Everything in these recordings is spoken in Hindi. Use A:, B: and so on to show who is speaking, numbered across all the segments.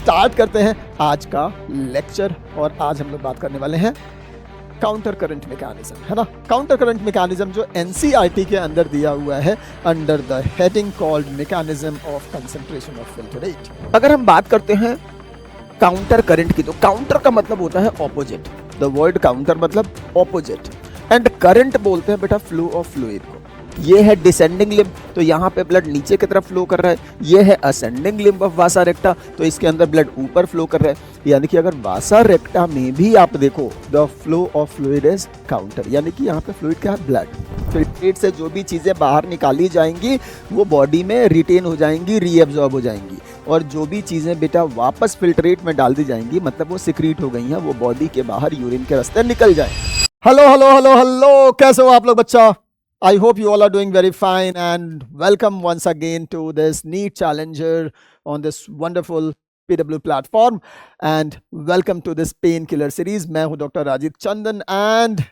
A: स्टार्ट करते हैं आज का लेक्चर। और आज हम लोग बात करने वाले हैं काउंटर करंट मैकेनिज्म, है ना। काउंटर करंट मैकेनिज्म जो एनसीईआरटी के अंदर दिया हुआ है under the heading called mechanism of concentration of filter rate. अगर हम बात करते हैं काउंटर करंट की, तो काउंटर का मतलब होता है ऑपोजिट। द वर्ड काउंटर मतलब ऑपोजिट, एंड करंट बोलते हैं बेटा फ्लो ऑफ फ्लूइड को। ये है डिसेंडिंग लिम्ब, तो यहाँ पे ब्लड नीचे की तरफ फ्लो कर रहा है। ये है ascending limb of vasa recta, तो इसके अंदर ब्लड ऊपर फ्लो कर रहा है। यानी कि अगर वासा रेक्टा में भी आप देखो the flow of fluid is counter, यानी कि यहाँ पे फ्लूइड क्या है, ब्लड। फिल्ट्रेट से जो भी चीजें बाहर निकाली जाएंगी वो बॉडी में रिटेन हो जाएंगी, रीएब्जॉर्ब हो जाएंगी, और जो भी चीजें बेटा वापस फिल्ट्रेट में डाल दी जाएंगी मतलब वो सिक्रीट हो गई हैं, वो बॉडी के बाहर यूरिन के रास्ते निकल जाएंगी। हेलो हेलो हेलो हेलो, कैसे हो आप लोग बच्चा? I hope you all are doing very fine, and welcome once again to this NEET Challenger on this wonderful PW platform, and welcome to this painkiller series. मैं हूं doctor Rajeev Chandan, and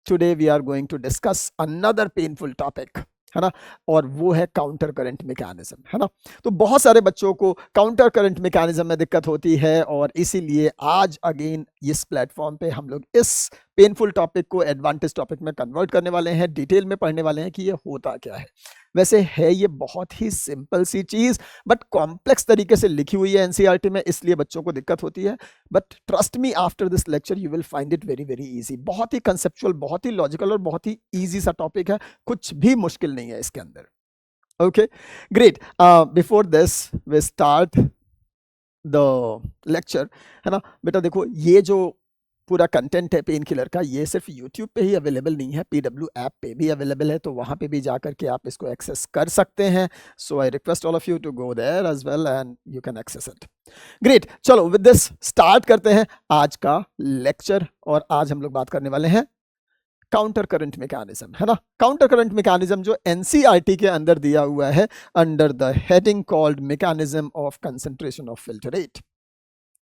A: today we are going to discuss another painful topic, है ना, और वो है काउंटर करंट मैकेनिज्म, है ना। तो बहुत सारे बच्चों को काउंटर करंट मैकेनिज्म में दिक्कत होती है, और इसीलिए आज अगेन इस प्लेटफॉर्म पे हम लोग इस पेनफुल टॉपिक को एडवांटेज टॉपिक में कन्वर्ट करने वाले हैं, डिटेल में पढ़ने वाले हैं कि ये होता क्या है। वैसे है ये बहुत ही सिंपल सी चीज, बट कॉम्प्लेक्स तरीके से लिखी हुई है एनसीईआरटी में, इसलिए बच्चों को दिक्कत होती है। But trust me, after this lecture you will find it very very easy. बहुत ही कंसेप्चुअल, बहुत ही लॉजिकल और बहुत ही ईजी सा टॉपिक है, कुछ भी मुश्किल नहीं है इसके अंदर। Okay great, before this we start the lecture, है ना बेटा। देखो ये जो पूरा कंटेंट है पेन किलर का, ये सिर्फ यूट्यूब पे ही अवेलेबल नहीं है, पीडब्ल्यू ऐप पे भी अवेलेबल है, तो वहाँ पे भी जा करके आप इसको एक्सेस कर सकते हैं। So I request all of you to go there as well and you can access it. Great, चलो विद दिस स्टार्ट करते हैं आज का लेक्चर। और आज हम लोग बात करने वाले हैं काउंटर करंट मैकेनिज्म, है ना। काउंटर करंट मैकेनिज्म जो एनसीईआरटी के अंदर दिया हुआ है under the heading called mechanism of concentration of filter rate.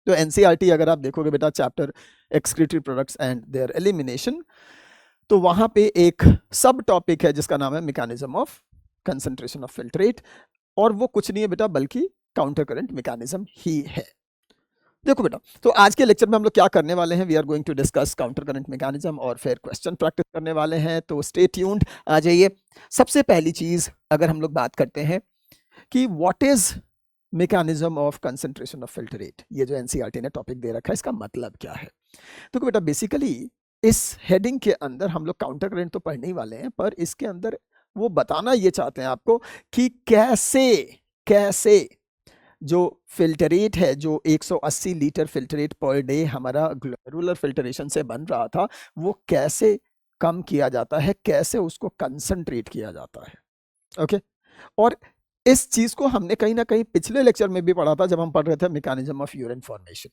A: तो एनसीईआरटी अगर आप देखोगे बेटा chapter excretory products and there elimination, तो वहां पे एक सब टॉपिक है जिसका नाम है mechanism of concentration of filtrate, और वो कुछ नहीं है बेटा बल्कि काउंटर करंट मैकेनिज्म ही है। देखो बेटा, तो आज के लेक्चर में हम लोग क्या करने वाले हैं, we are going to discuss counter current mechanism और फिर क्वेश्चन प्रैक्टिस करने वाले हैं, तो स्टे ट्यून्ड। आ जाइए। सबसे पहली चीज अगर हम लोग बात करते हैं कि what is mechanism of concentration of filter rate, ये जो एनसीईआरटी ने टॉपिक दे रखा है इसका मतलब क्या है। तो बेटा बेसिकली इस हेडिंग के अंदर हम लोग काउंटर करंट तो पढ़ने ही वाले हैं, पर इसके अंदर वो बताना ये चाहते हैं आपको कि कैसे जो फिल्टरेट है, जो 180 लीटर फिल्टरेट पर डे हमारा ग्लोमेरुलर फिल्टरेशन से बन रहा था, वो कैसे कम किया जाता है, कैसे उसको कंसंट्रेट किया जाता है। ओके, और इस चीज को हमने कहीं ना कहीं पिछले लेक्चर में भी पढ़ा था जब हम पढ़ रहे थे mechanism of urine formation,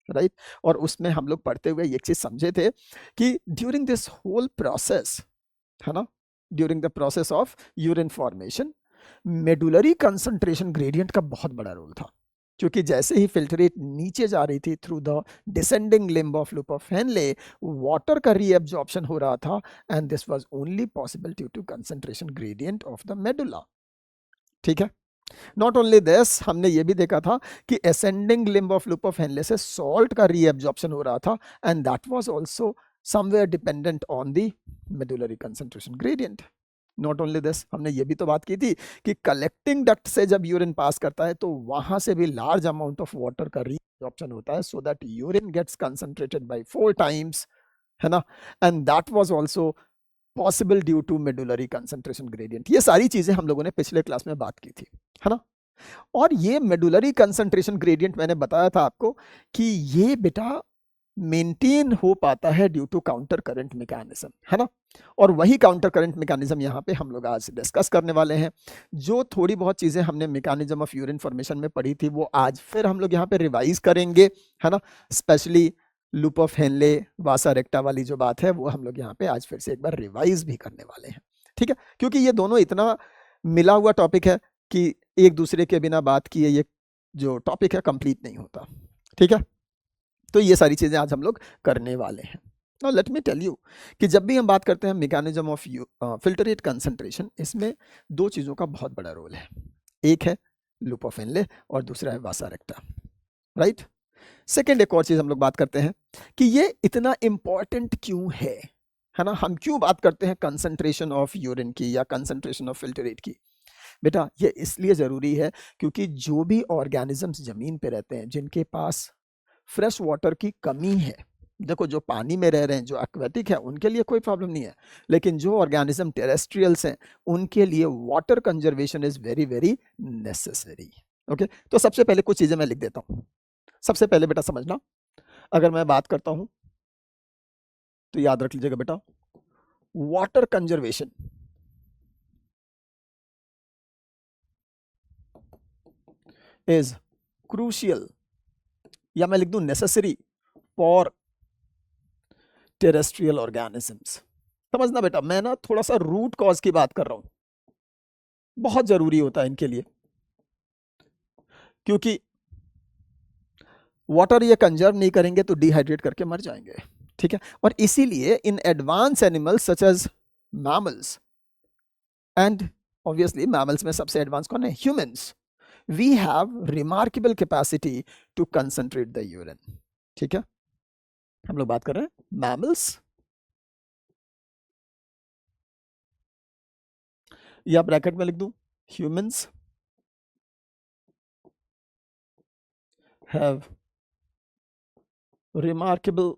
A: right. और उसमें हम लोग पढ़ते हुए एक चीज समझे थे कि ड्यूरिंग दिस होल प्रोसेस, है ना, during the process of urine formation medullary concentration gradient का बहुत बड़ा रोल था, क्योंकि जैसे ही फिल्टरेट नीचे जा रही थी through the descending limb of loop of Henle, water का रीएब्जॉर्प्शन हो रहा था, and this was only possible due to concentration gradient of the medulla. ठीक है, नॉट ओनली दिस, हमने ये भी देखा था कि ascending limb of loop of Henle से सॉल्ट का रीएब्जॉर्प्शन हो रहा था, and that was also somewhere dependent on the medullary concentration gradient. Not only this, हमने ये भी तो बात की थी कि कलेक्टिंग डक्ट से जब यूरिन पास करता है तो वहां से भी लार्ज अमाउंट ऑफ वाटर का रीअब्जॉर्प्शन होता है, so that urine gets concentrated by 4 times, है ना, and that was also possible due to medullary concentration gradient. ये सारी चीजें हम लोगों ने पिछले क्लास में बात की थी, है ना। और ये मेडुलरी कंसंट्रेशन ग्रेडियंट मैंने बताया था आपको कि ये बेटा मेंटेन हो पाता है due to counter current mechanism, है ना। और वही काउंटर करंट मैकेनिज्म यहाँ पे हम लोग आज डिस्कस करने वाले हैं। जो थोड़ी बहुत चीजें हमने मैकेनिज्म ऑफ यूरिन फॉर्मेशन में पढ़ी थी वो आज फिर हम लोग यहाँ पे रिवाइज करेंगे, है ना। स्पेशली लूप ऑफ हेनले वासा रेक्टा वाली जो बात है वो हम लोग यहाँ पे आज फिर से एक बार रिवाइज भी करने वाले हैं, ठीक है। क्योंकि ये दोनों इतना मिला हुआ टॉपिक है कि एक दूसरे के बिना बात किए ये जो टॉपिक है कंप्लीट नहीं होता, ठीक है। तो ये सारी चीजें आज हम लोग करने वाले हैं। Now let me tell you कि जब भी हम बात करते हैं mechanism of filtrate concentration, इसमें दो चीज़ों का बहुत बड़ा रोल है। एक है लूप ऑफ हेनले और दूसरा है वासा रेक्टा। राइट। सेकेंड एक और चीज हम लोग बात करते हैं कि ये इतना इंपॉर्टेंट क्यों है ना। हम क्यों बात करते हैं कंसंट्रेशन ऑफ यूरिन की या कंसंट्रेशन ऑफ फिल्ट्रेट की। बेटा ये इसलिए ज़रूरी है क्योंकि जो भी ऑर्गेनिजम्स ज़मीन पे रहते हैं जिनके पास फ्रेश वाटर की कमी है, देखो जो पानी में रह रहे हैं, जो एक्वेटिक है, उनके लिए कोई प्रॉब्लम नहीं है, लेकिन जो ऑर्गेनिज्म टेरेस्ट्रियल्स हैं उनके लिए water conservation is very very necessary. Okay, तो सबसे पहले कुछ चीज़ें मैं लिख देता हूँ। सबसे पहले बेटा समझना, अगर मैं बात करता हूँ तो याद रख लीजिएगा बेटा, वाटर कंजर्वेशन इज क्रूशियल, या मैं लिख दूं नेसेसरी फॉर टेरेस्ट्रियल ऑर्गेनिजम्स। समझना बेटा, मैं ना थोड़ा सा रूट कॉज की बात कर रहा हूं, बहुत जरूरी होता है इनके लिए, क्योंकि वाटर ये कंजर्व नहीं करेंगे तो डिहाइड्रेट करके मर जाएंगे, ठीक है। और इसीलिए in advance animals such as mammals, and obviously mammals में सबसे एडवांस कौन है, humans, we have remarkable capacity to concentrate the urine, ठीक है। हम लोग बात कर रहे हैं मैमल्स, या ब्रैकेट में लिख दूं humans have remarkable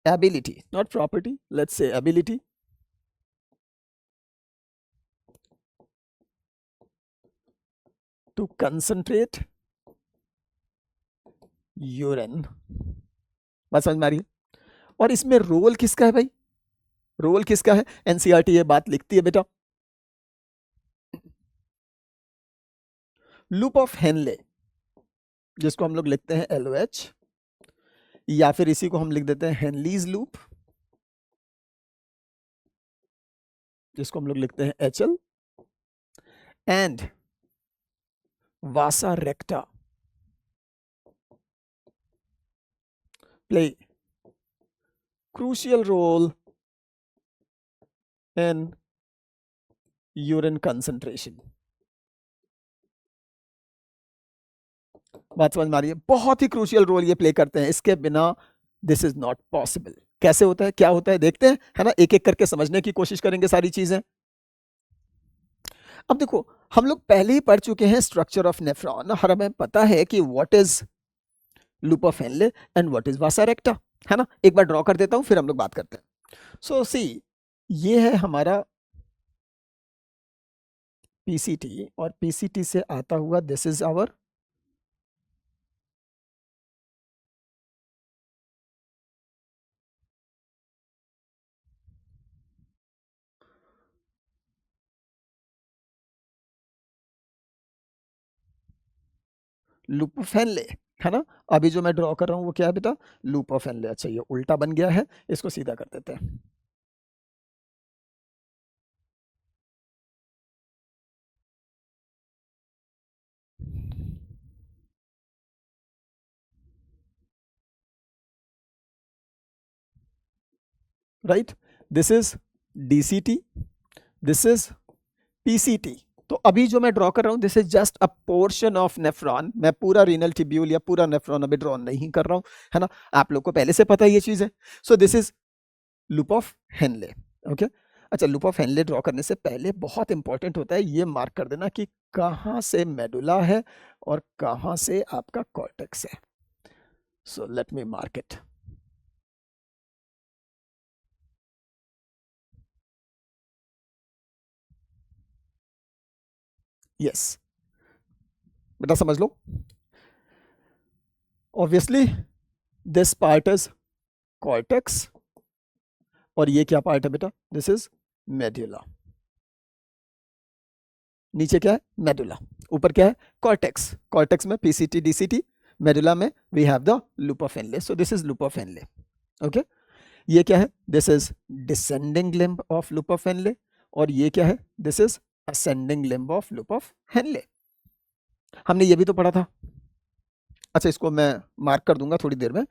A: ability, not property, let's say ability to concentrate urine। बात समझ में आ रही है। और इसमें रोल किसका है भाई, रोल किसका है, एनसीईआरटी ये बात लिखती है बेटा, लूप ऑफ हेनले, जिसको हम लोग लिखते हैं LOH, या फिर इसी को हम लिख देते हैं हेनलीज लूप, जिसको हम लोग लिखते हैं HL, and vasa रेक्टा play crucial role in urine concentration। बात समझ में आ रही है, बहुत ही क्रूशियल रोल ये प्ले करते हैं, इसके बिना दिस इज नॉट पॉसिबल। कैसे होता है, क्या होता है, देखते हैं, है ना, एक एक करके समझने की कोशिश करेंगे सारी चीजें। अब देखो हम लोग पहले ही पढ़ चुके हैं स्ट्रक्चर ऑफ नेफ्रॉन, और हमें पता है कि what is loop of Henle and what is Vasa recta, है ना। एक बार ड्रॉ कर देता हूं फिर हम लोग बात करते हैं। सो सी, ये है हमारा पीसीटी, और पीसीटी से आता हुआ this is our loop of Henle, है ना। अभी जो मैं ड्रॉ कर रहा हूं वो क्या है बेटा, लूप ऑफ हेनले। अच्छा ये उल्टा बन गया है, इसको सीधा कर देते हैं। Right, this is DCT, this is PCT। तो अभी जो मैं ड्रॉ कर रहा हूं this is just a portion of nephron, मैं पूरा रीनल ट्यूब्यूल या पूरा नेफ्रॉन अभी ड्रॉ नहीं कर रहा हूं, है ना, आप लोग को पहले से पता है ये चीज है। So this is loop of Henle. Okay, अच्छा लूप ऑफ हेनले ड्रॉ करने से पहले बहुत इंपॉर्टेंट होता है ये मार्क कर देना कि कहां से मेडुला है और कहां से आपका कॉर्टेक्स है। So let me mark it. Yes बेटा समझ लो, obviously this part is cortex, और ये क्या पार्ट है बेटा, दिस इज मेडुला। नीचे क्या है, मेडुला, ऊपर क्या है, कॉर्टेक्स, कॉर्टेक्स में PCT DCT, मेडुला में we have the loop of Henle. So this is loop of Henle. Okay, ये क्या है, this is descending limb of loop of Henle, और ये क्या है, this is ascending limb of loop of Henle. हमने ये भी तो पढ़ा था। अच्छा इसको मैं मार्क कर दूंगा थोड़ी देर में,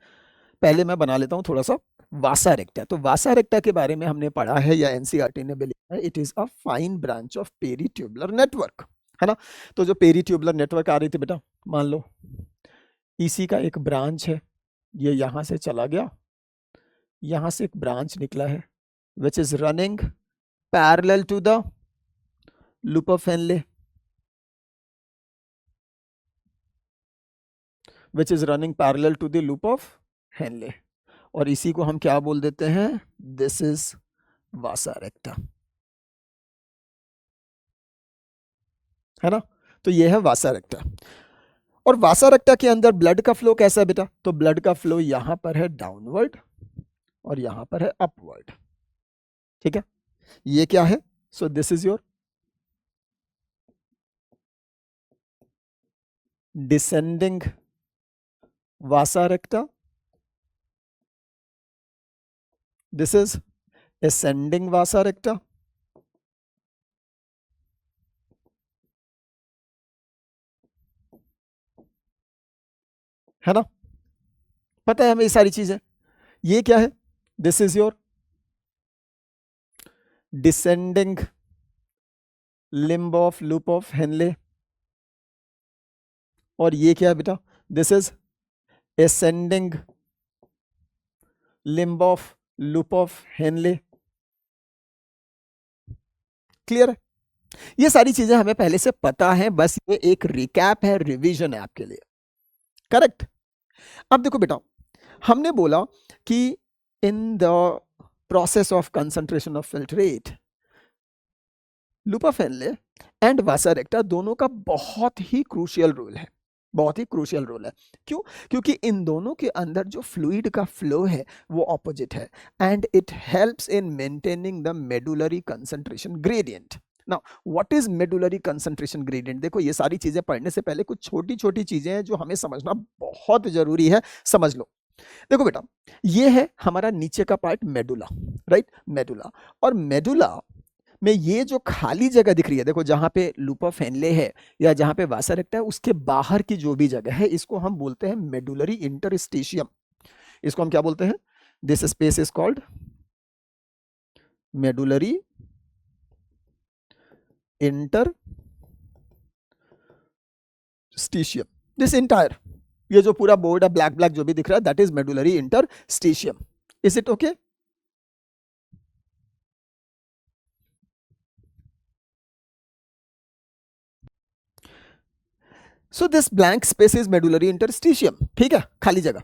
A: पहले मैं बना लेता हूं थोड़ा सा वासा रेक्टा। तो वासा रेक्टा के बारे में हमने पढ़ा है या एनसीईआरटी ने भी लिखा है, it is a fine branch of peritubular network, है ना। तो जो पेरीट्यूबुलर नेटवर्क आ रही थी बेटा, मान लो इसी का एक ब्रांच है, ये यहां से चला गया, यहां से एक ब्रांच निकला है which is running parallel to the loop of Henle, which is running parallel to the loop of Henle, और इसी को हम क्या बोल देते हैं, दिस इज वासा रेक्टा, है ना। तो ये है वासा रेक्टा। और वासा रेक्टा के अंदर ब्लड का फ्लो कैसा है बेटा, तो ब्लड का फ्लो यहां पर है डाउनवर्ड और यहां पर है अपवर्ड, ठीक है। ये क्या है, so this is your descending Vasa recta, this is ascending vasa recta, है ना, पता है हमें ये सारी चीजें। ये क्या है, this is your descending limb of loop of Henle, और ये क्या है बेटा, this is ascending limb of loop of Henley, clear है। ये सारी चीजें हमें पहले से पता है, बस ये एक रिकैप है, रिवीजन है आपके लिए, करेक्ट। अब देखो बेटा, हमने बोला कि in the process of concentration of filtrate loop of Henle and vasa रेक्टा दोनों का बहुत ही क्रूशियल रोल है, बहुत ही क्रूशियल रोल है। क्यों, क्योंकि इन दोनों के अंदर जो फ्लूइड का फ्लो है वो ऑपोजिट है, and it helps in maintaining the medullary concentration gradient. Now what is medullary concentration gradient, देखो ये सारी चीजें पढ़ने से पहले कुछ छोटी छोटी चीजें हैं जो हमें समझना बहुत जरूरी है, समझ लो। देखो बेटा, ये है हमारा नीचे का पार्ट मेडुला, राइट, मेडुला, और मेडुला में ये जो खाली जगह दिख रही है, देखो जहां पे लूप ऑफ हेनले है या जहां पे वासा रेक्टा है, उसके बाहर की जो भी जगह है इसको हम बोलते हैं मेडुलरी इंटरस्टिशियम। इसको हम क्या बोलते हैं, this space is called medullary interstitium. This entire, ये जो पूरा बोर्ड है ब्लैक ब्लैक जो भी दिख रहा है, that is medullary interstitium. Is it okay? So this blank space is medullary interstitium, ठीक है, खाली जगह।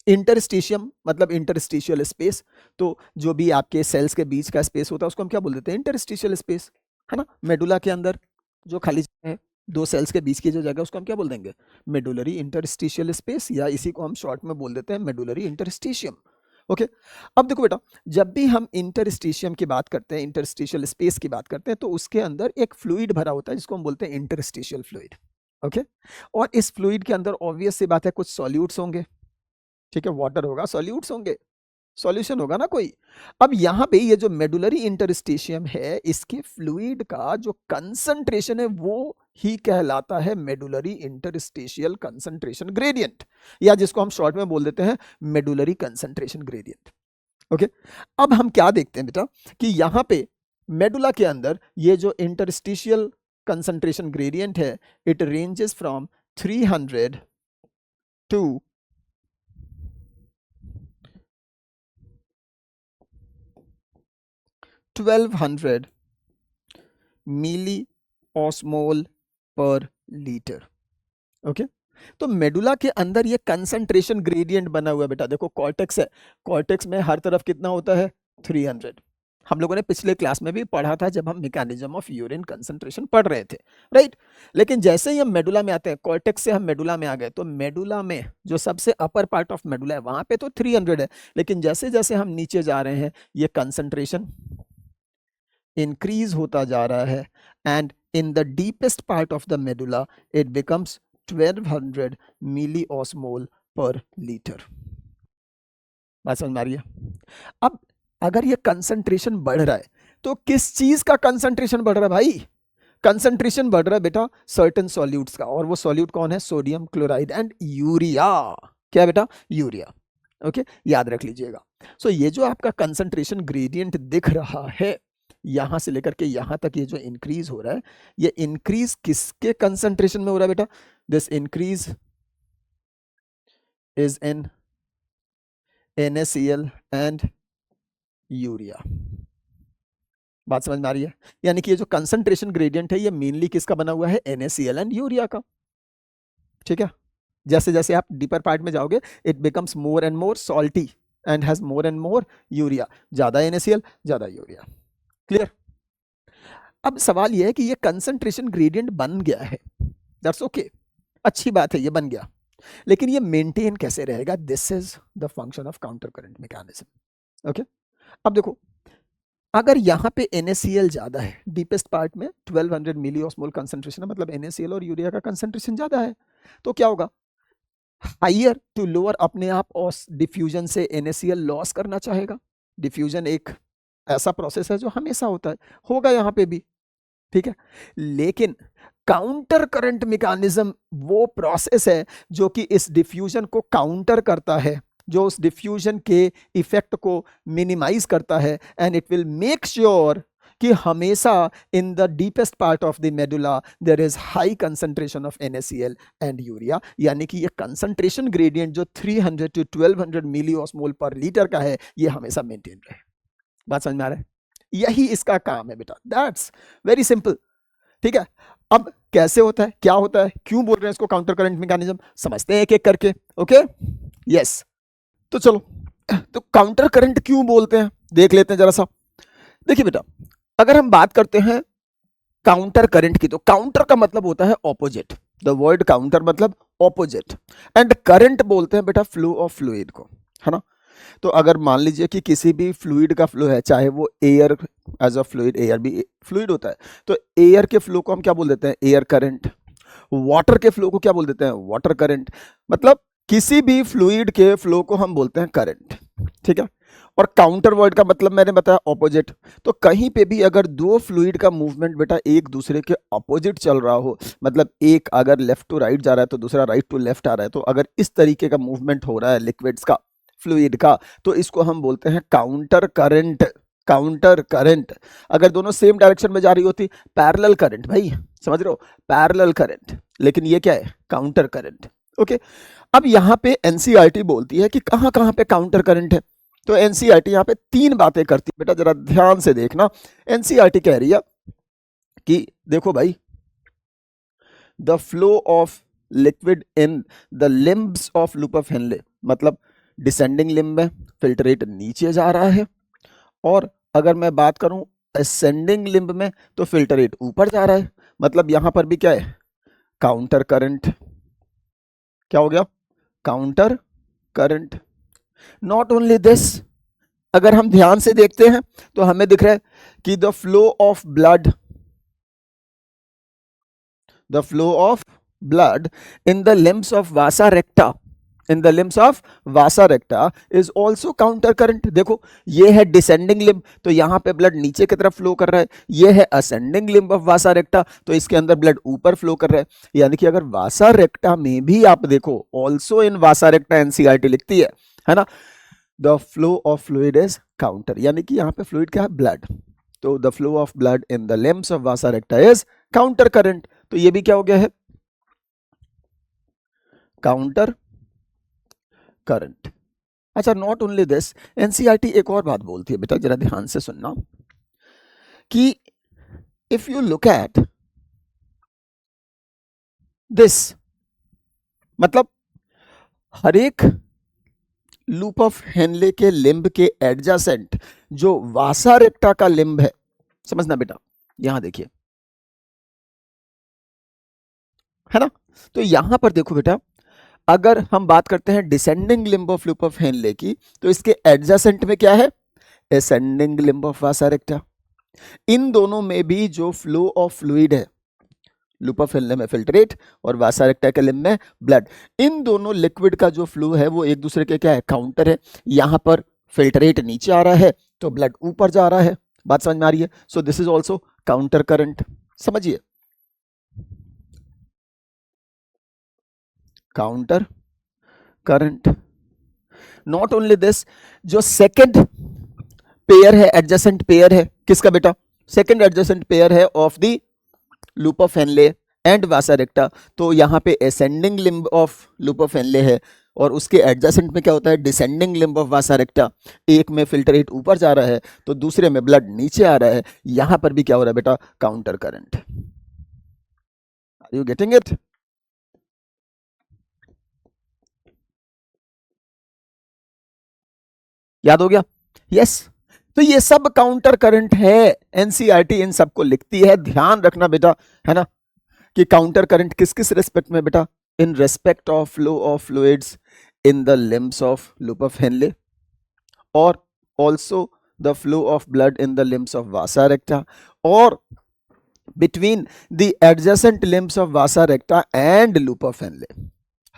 A: इंटरस्टिशियम मतलब इंटरस्टिशियल स्पेस, तो जो भी आपके सेल्स के बीच का स्पेस होता है उसको हम क्या बोल देते हैं, इंटरस्टिशियल स्पेस, है ना। मेडुला के अंदर जो खाली जगह है, दो सेल्स के बीच की जो जगह उसको हम क्या बोल देंगे, मेडुलरी इंटरस्टिशियल स्पेस, या इसी को हम शॉर्ट में बोल देते हैं मेडुलरी इंटरस्टिशियम। ओके, अब देखो बेटा, जब भी हम इंटरस्टिशियम की बात करते हैं, इंटरस्टिशियल स्पेस की बात करते हैं, तो उसके अंदर एक फ्लूइड भरा होता है जिसको हम बोलते हैं इंटरस्टिशियल फ्लूइड। ओके, और इस फ्लूइड के अंदर ऑब्वियस सी बात है कुछ सॉल्यूट्स होंगे, ठीक है, वाटर होगा, सॉल्यूट्स होंगे, सॉल्यूशन होगा ना कोई। अब यहाँ पे ये जो मेडुलरी इंटरस्टिशियम है, इसके फ्लूइड का जो कंसंट्रेशन है वो ही कहलाता है मेडुलरी इंटरस्टिशियल कंसंट्रेशन ग्रेडियंट, या जिसको हम शॉर्ट में बोल देते हैं मेडुलरी कंसंट्रेशन ग्रेडियंट। ओके, अब हम क्या देखते हैं बेटा कि यहाँ पे मेडुला के अंदर ये जो इंटरस्टिशियल कंसंट्रेशन ग्रेडियंट है, it ranges from 300 to 1200 milli osmole per litre. Okay, तो मेडुला के अंदर ये कंसंट्रेशन ग्रेडियंट बना हुआ है बेटा। देखो कॉर्टेक्स है, कॉर्टेक्स में हर तरफ कितना होता है, 300। हम लोगों ने पिछले क्लास में भी पढ़ा था जब हम मैकेनिज्म ऑफ यूरिन कंसंट्रेशन पढ़ रहे थे, राइट। लेकिन जैसे ही हम मेडुला में आते हैं, कॉर्टेक्स से हम मेडुला में आ गए, तो मेडुला में जो सबसे अपर पार्ट ऑफ मेडुला है वहां पे तो 300 है, लेकिन जैसे जैसे हम नीचे जा रहे हैं ये कंसंट्रेशन इंक्रीज होता जा रहा है, and in the deepest part of the medulla it becomes 1200 milli osmole per litre. बात समझ में आ रही है? अब अगर ये कंसंट्रेशन बढ़ रहा है तो किस चीज का कंसंट्रेशन बढ़ रहा है भाई? कंसंट्रेशन बढ़ रहा है बेटा सर्टेन सॉल्यूट्स का, और वो सॉल्यूट कौन है, सोडियम क्लोराइड एंड यूरिया। क्या बेटा? यूरिया। ओके, याद रख लीजिएगा। सो ये जो आपका कंसंट्रेशन ग्रेडियंट दिख रहा है, यहां से लेकर के यहां तक ये जो इंक्रीज हो रहा है, ये इंक्रीज किसके कंसंट्रेशन में हो रहा है बेटा? This increase is in NaCl and urea. बात समझ में आ रही है? यानी कि ये जो कंसंट्रेशन ग्रेडियंट है ये मेनली किसका बना हुआ है? NaCl एंड यूरिया का। ठीक है, जैसे जैसे आप डीपर पार्ट में जाओगे it becomes more and more salty and has more and more urea, ज्यादा NaCl ज्यादा यूरिया। क्लियर? अब सवाल यह है कि ये कंसंट्रेशन ग्रेडियंट बन गया है, दैट्स ओके, अच्छी बात है ये बन गया, लेकिन ये मेंटेन कैसे रहेगा? This is the function of counter current mechanism. Okay, अब देखो अगर यहाँ पे NaCl ज्यादा है, डीपेस्ट पार्ट में 1200 मिलीऑस्मोल कंसंट्रेशन है, मतलब NaCl और यूरिया का कंसंट्रेशन ज्यादा है, तो क्या होगा? हाइयर टू लोअर अपने आप और डिफ्यूजन से NaCl लॉस करना चाहेगा। डिफ्यूजन एक ऐसा प्रोसेस है जो हमेशा होता है, होगा यहाँ पे भी। ठीक है, लेकिन काउंटर करंट मैकेनिज्म वो प्रोसेस है जो कि इस डिफ्यूजन को काउंटर करता है, जो उस डिफ्यूजन के इफेक्ट को मिनिमाइज करता है, and it will make sure कि हमेशा in the deepest part of the medulla there is high concentration of NaCl and urea. यानी कि ये कंसंट्रेशन ग्रेडियंट जो 300 to 1200 मिलीऑस्मोल पर लीटर का है ये हमेशा मेंटेन रहे। बात समझ में आ रहा है? यही इसका काम है बेटा, दैट्स वेरी सिंपल। ठीक है, अब कैसे होता है, क्या होता है, क्यों बोल रहे हैं इसको काउंटर करंट मैकेनिज्म, समझते हैं एक एक करके। ओके यस, तो चलो, तो काउंटर करंट क्यों बोलते हैं देख लेते हैं जरा सा। देखिए बेटा, अगर हम बात करते हैं काउंटर करंट की, तो काउंटर का मतलब होता है ऑपोजिट, द वर्ड काउंटर मतलब ऑपोजिट, एंड करंट बोलते हैं बेटा फ्लो ऑफ फ्लूइड को, है ना। तो अगर मान लीजिए कि किसी भी फ्लूइड का फ्लो है, चाहे वो air as a fluid, air भी फ्लूइड होता है, तो एयर के फ्लो को हम क्या बोल देते हैं? Air current. वाटर के फ्लो को क्या बोल देते हैं? Water current. मतलब किसी भी फ्लूइड के फ्लो को हम बोलते हैं करंट। ठीक है, और काउंटर वर्ड का मतलब मैंने बताया ऑपोजिट। तो कहीं पे भी अगर दो फ्लूइड का मूवमेंट बेटा एक दूसरे के ऑपोजिट चल रहा हो, मतलब एक अगर लेफ्ट टू राइट जा रहा है तो दूसरा राइट टू लेफ्ट आ रहा है, तो अगर इस तरीके का मूवमेंट हो रहा है लिक्विड्स का, फ्लूइड का, तो इसको हम बोलते हैं काउंटर करंट। Counter current. अगर दोनों सेम डायरेक्शन में जा रही होती, पैरेलल करंट, भाई समझ रहे हो, पैरेलल करंट, लेकिन ये क्या है? Counter current. ओके, अब यहाँ पे एनसीईआरटी बोलती है कि कहाँ कहाँ पे काउंटर करंट है। तो एनसीईआरटी यहाँ पे तीन बातें करती है बेटा, जरा ध्यान से देखना। एनसीईआरटी कह रही है कि देखो भाई, the flow of liquid in the limbs of loop of Henley, मतलब डिसेंडिंग लिम्ब में फिल्ट्रेट नीचे जा रहा है, और अगर मैं बात करूं असेंडिंग लिम्ब में तो फिल्ट्रेट ऊपर जा रहा है, मतलब यहां पर भी क्या है? Counter current. क्या हो गया? Counter current. Not only this, अगर हम ध्यान से देखते हैं तो हमें दिख रहा है कि the flow of blood in the limbs of vasa recta, in the limbs of vasa recta is also counter current। देखो ये है डिसेंडिंग लिम्ब, तो यहां पे ब्लड नीचे की तरफ फ्लो कर रहा है। ये है ascending limb of vasa recta, तो इसके अंदर ब्लड ऊपर फ्लो कर रहा है। यानी कि अगर वासा रेक्टा में भी आप देखो, ऑल्सो इन वासा रेक्टा, एनसीईआरटी लिखती है ना, the flow of fluid is counter. यानी कि यहां पे फ्लूइड क्या है? ब्लड। तो the flow of blood in the limbs of vasa recta is counter current. तो ये भी क्या हो गया है? Counter current. अच्छा, नॉट ओनली दिस, एनसीईआरटी एक और बात बोलती है बेटा, जरा ध्यान से सुनना, कि if you look at this, मतलब हर एक लूप ऑफ हेनले के लिम्ब के एडजेसेंट जो वासा रेक्टा का लिम्ब है, समझना बेटा, यहां देखिए, है ना। तो यहां पर देखो बेटा, अगर हम बात करते हैं descending limb of loop of Henle की, तो इसके एडजेसेंट में क्या है? Ascending limb of vasa recta. इन दोनों में भी जो फ्लो ऑफ फ्लूइड है, लूप ऑफ हेनले में फिल्ट्रेट और वासा रेक्टा के लिम्ब में ब्लड, इन दोनों लिक्विड का जो फ्लो है वो एक दूसरे के क्या है? काउंटर है। यहां पर फिल्ट्रेट नीचे आ रहा है तो ब्लड ऊपर जा रहा है। बात समझ में आ रही है? So this is also counter current. समझिए, counter current. Not only this, जो सेकंड पेयर है, एडजेसेंट पेयर है, किसका बेटा? सेकेंड एडजेसेंट पेयर है of the loop of Henle and vasa recta. तो यहाँ पे ascending limb of loop of Henle है और उसके एडजेसेंट में क्या होता है, descending limb of vasa recta. एक में फिल्टर रेट ऊपर जा रहा है तो दूसरे में ब्लड नीचे आ रहा है। यहां पर भी क्या हो रहा है बेटा, counter current. Are you getting it? याद हो गया? यस। तो ये सब काउंटर करंट है। एनसीईआरटी इन सबको लिखती है, ध्यान रखना बेटा, है ना, कि काउंटर करंट किस किस रेस्पेक्ट में बेटा, in respect of flow of fluids in the limbs of loop of Henle और also the flow of blood in the limbs of vasa recta और between the adjacent limbs of vasa recta and loop of Henle.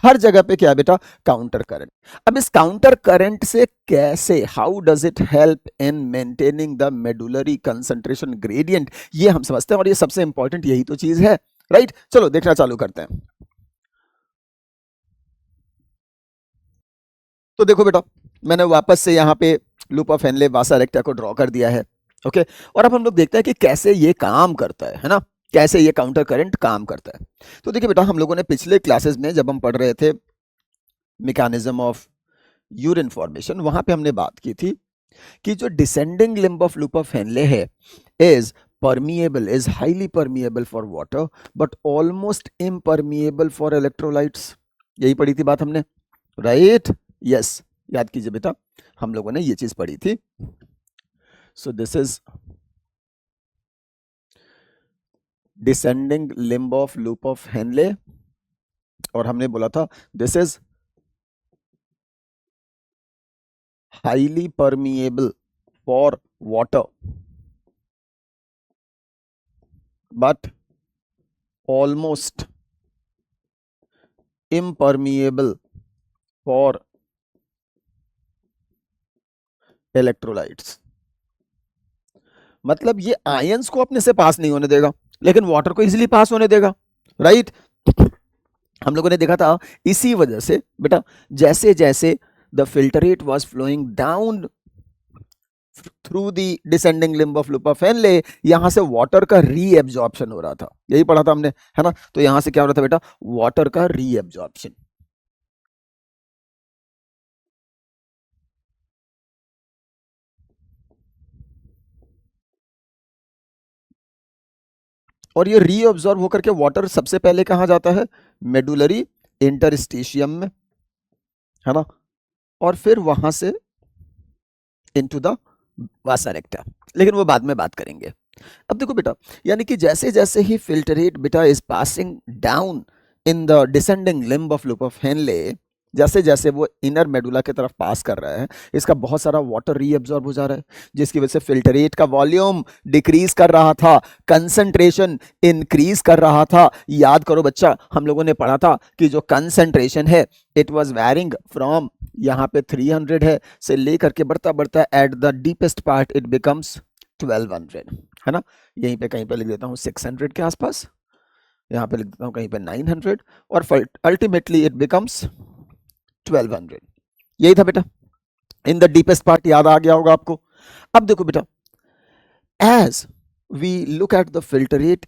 A: हर जगह पे क्या बेटा, काउंटर करंट। अब इस काउंटर करंट से कैसे, how does it help in maintaining the medullary concentration gradient, ये हम समझते हैं और ये सबसे इंपॉर्टेंट यही तो चीज है, राइट। चलो देखना चालू करते हैं। तो देखो बेटा, मैंने वापस से यहाँ पे लूप ऑफ हेनले वासा रेक्टा को ड्रॉ कर दिया है, ओके। और अब हम लोग देखते हैं कि कैसे ये काम करता है ना, कैसे ये काउंटर करंट काम करता है। तो देखिए बेटा, हम लोगों ने पिछले क्लासेस में जब हम पढ़ रहे थे मैकेनिज्म ऑफ यूरिन फॉर्मेशन, वहां पे हमने बात की थी कि जो descending limb of loop of Henle है is permeable, is highly permeable for water but almost impermeable for electrolytes। यही पढ़ी थी बात हमने, राइट? यस, याद कीजिए बेटा, हम लोगों ने ये चीज पढ़ी थी। सो this is descending limb of loop of Henle और हमने बोला था this is highly permeable for water but almost impermeable for electrolytes। मतलब ये आयंस को अपने से पास नहीं होने देगा लेकिन वाटर को इजीली पास होने देगा, राइट। हम लोगों ने देखा था इसी वजह से बेटा, जैसे जैसे the filtrate was flowing down through the descending limb of loop of Henle, यहां से वाटर का रीएब्जॉर्प्शन हो रहा था, यही पढ़ा था हमने, है ना। तो यहां से क्या हो रहा था बेटा, वाटर का रीएब्जॉर्प्शन। और ये रीअब्जॉर्ब होकर के वाटर सबसे पहले कहां जाता है, मेडुलरी इंटरस्टिशियम में, है ना, और फिर वहां से इनटू द वासा रेक्टा, लेकिन वो बाद में बात करेंगे। अब देखो बेटा, यानी कि जैसे जैसे ही फिल्टरेट बेटा is passing down in the descending limb of loop of Henley, जैसे जैसे वो इनर मेडुला की तरफ पास कर रहा है, इसका बहुत सारा वाटर रीअब्जॉर्ब हो जा रहा है, जिसकी वजह से फिल्टरेट का वॉल्यूम डिक्रीज कर रहा था, कंसंट्रेशन इंक्रीज कर रहा था। याद करो बच्चा, हम लोगों ने पढ़ा था कि जो कंसंट्रेशन है इट वाज वेरिंग फ्रॉम, यहाँ पे 300 है, से लेकर के बढ़ता बढ़ता at the deepest part it becomes 1200, है ना। यहीं पे कहीं पे लिख देता हूँ 600 के आसपास, यहाँ पे लिख देता हूँ कहीं पे 900 और अल्टीमेटली इट बिकम्स 1200। यही था बेटा, इन द डीपेस्ट पार्ट, याद आ गया होगा आपको। अब देखो बेटा, as we look at the filtrate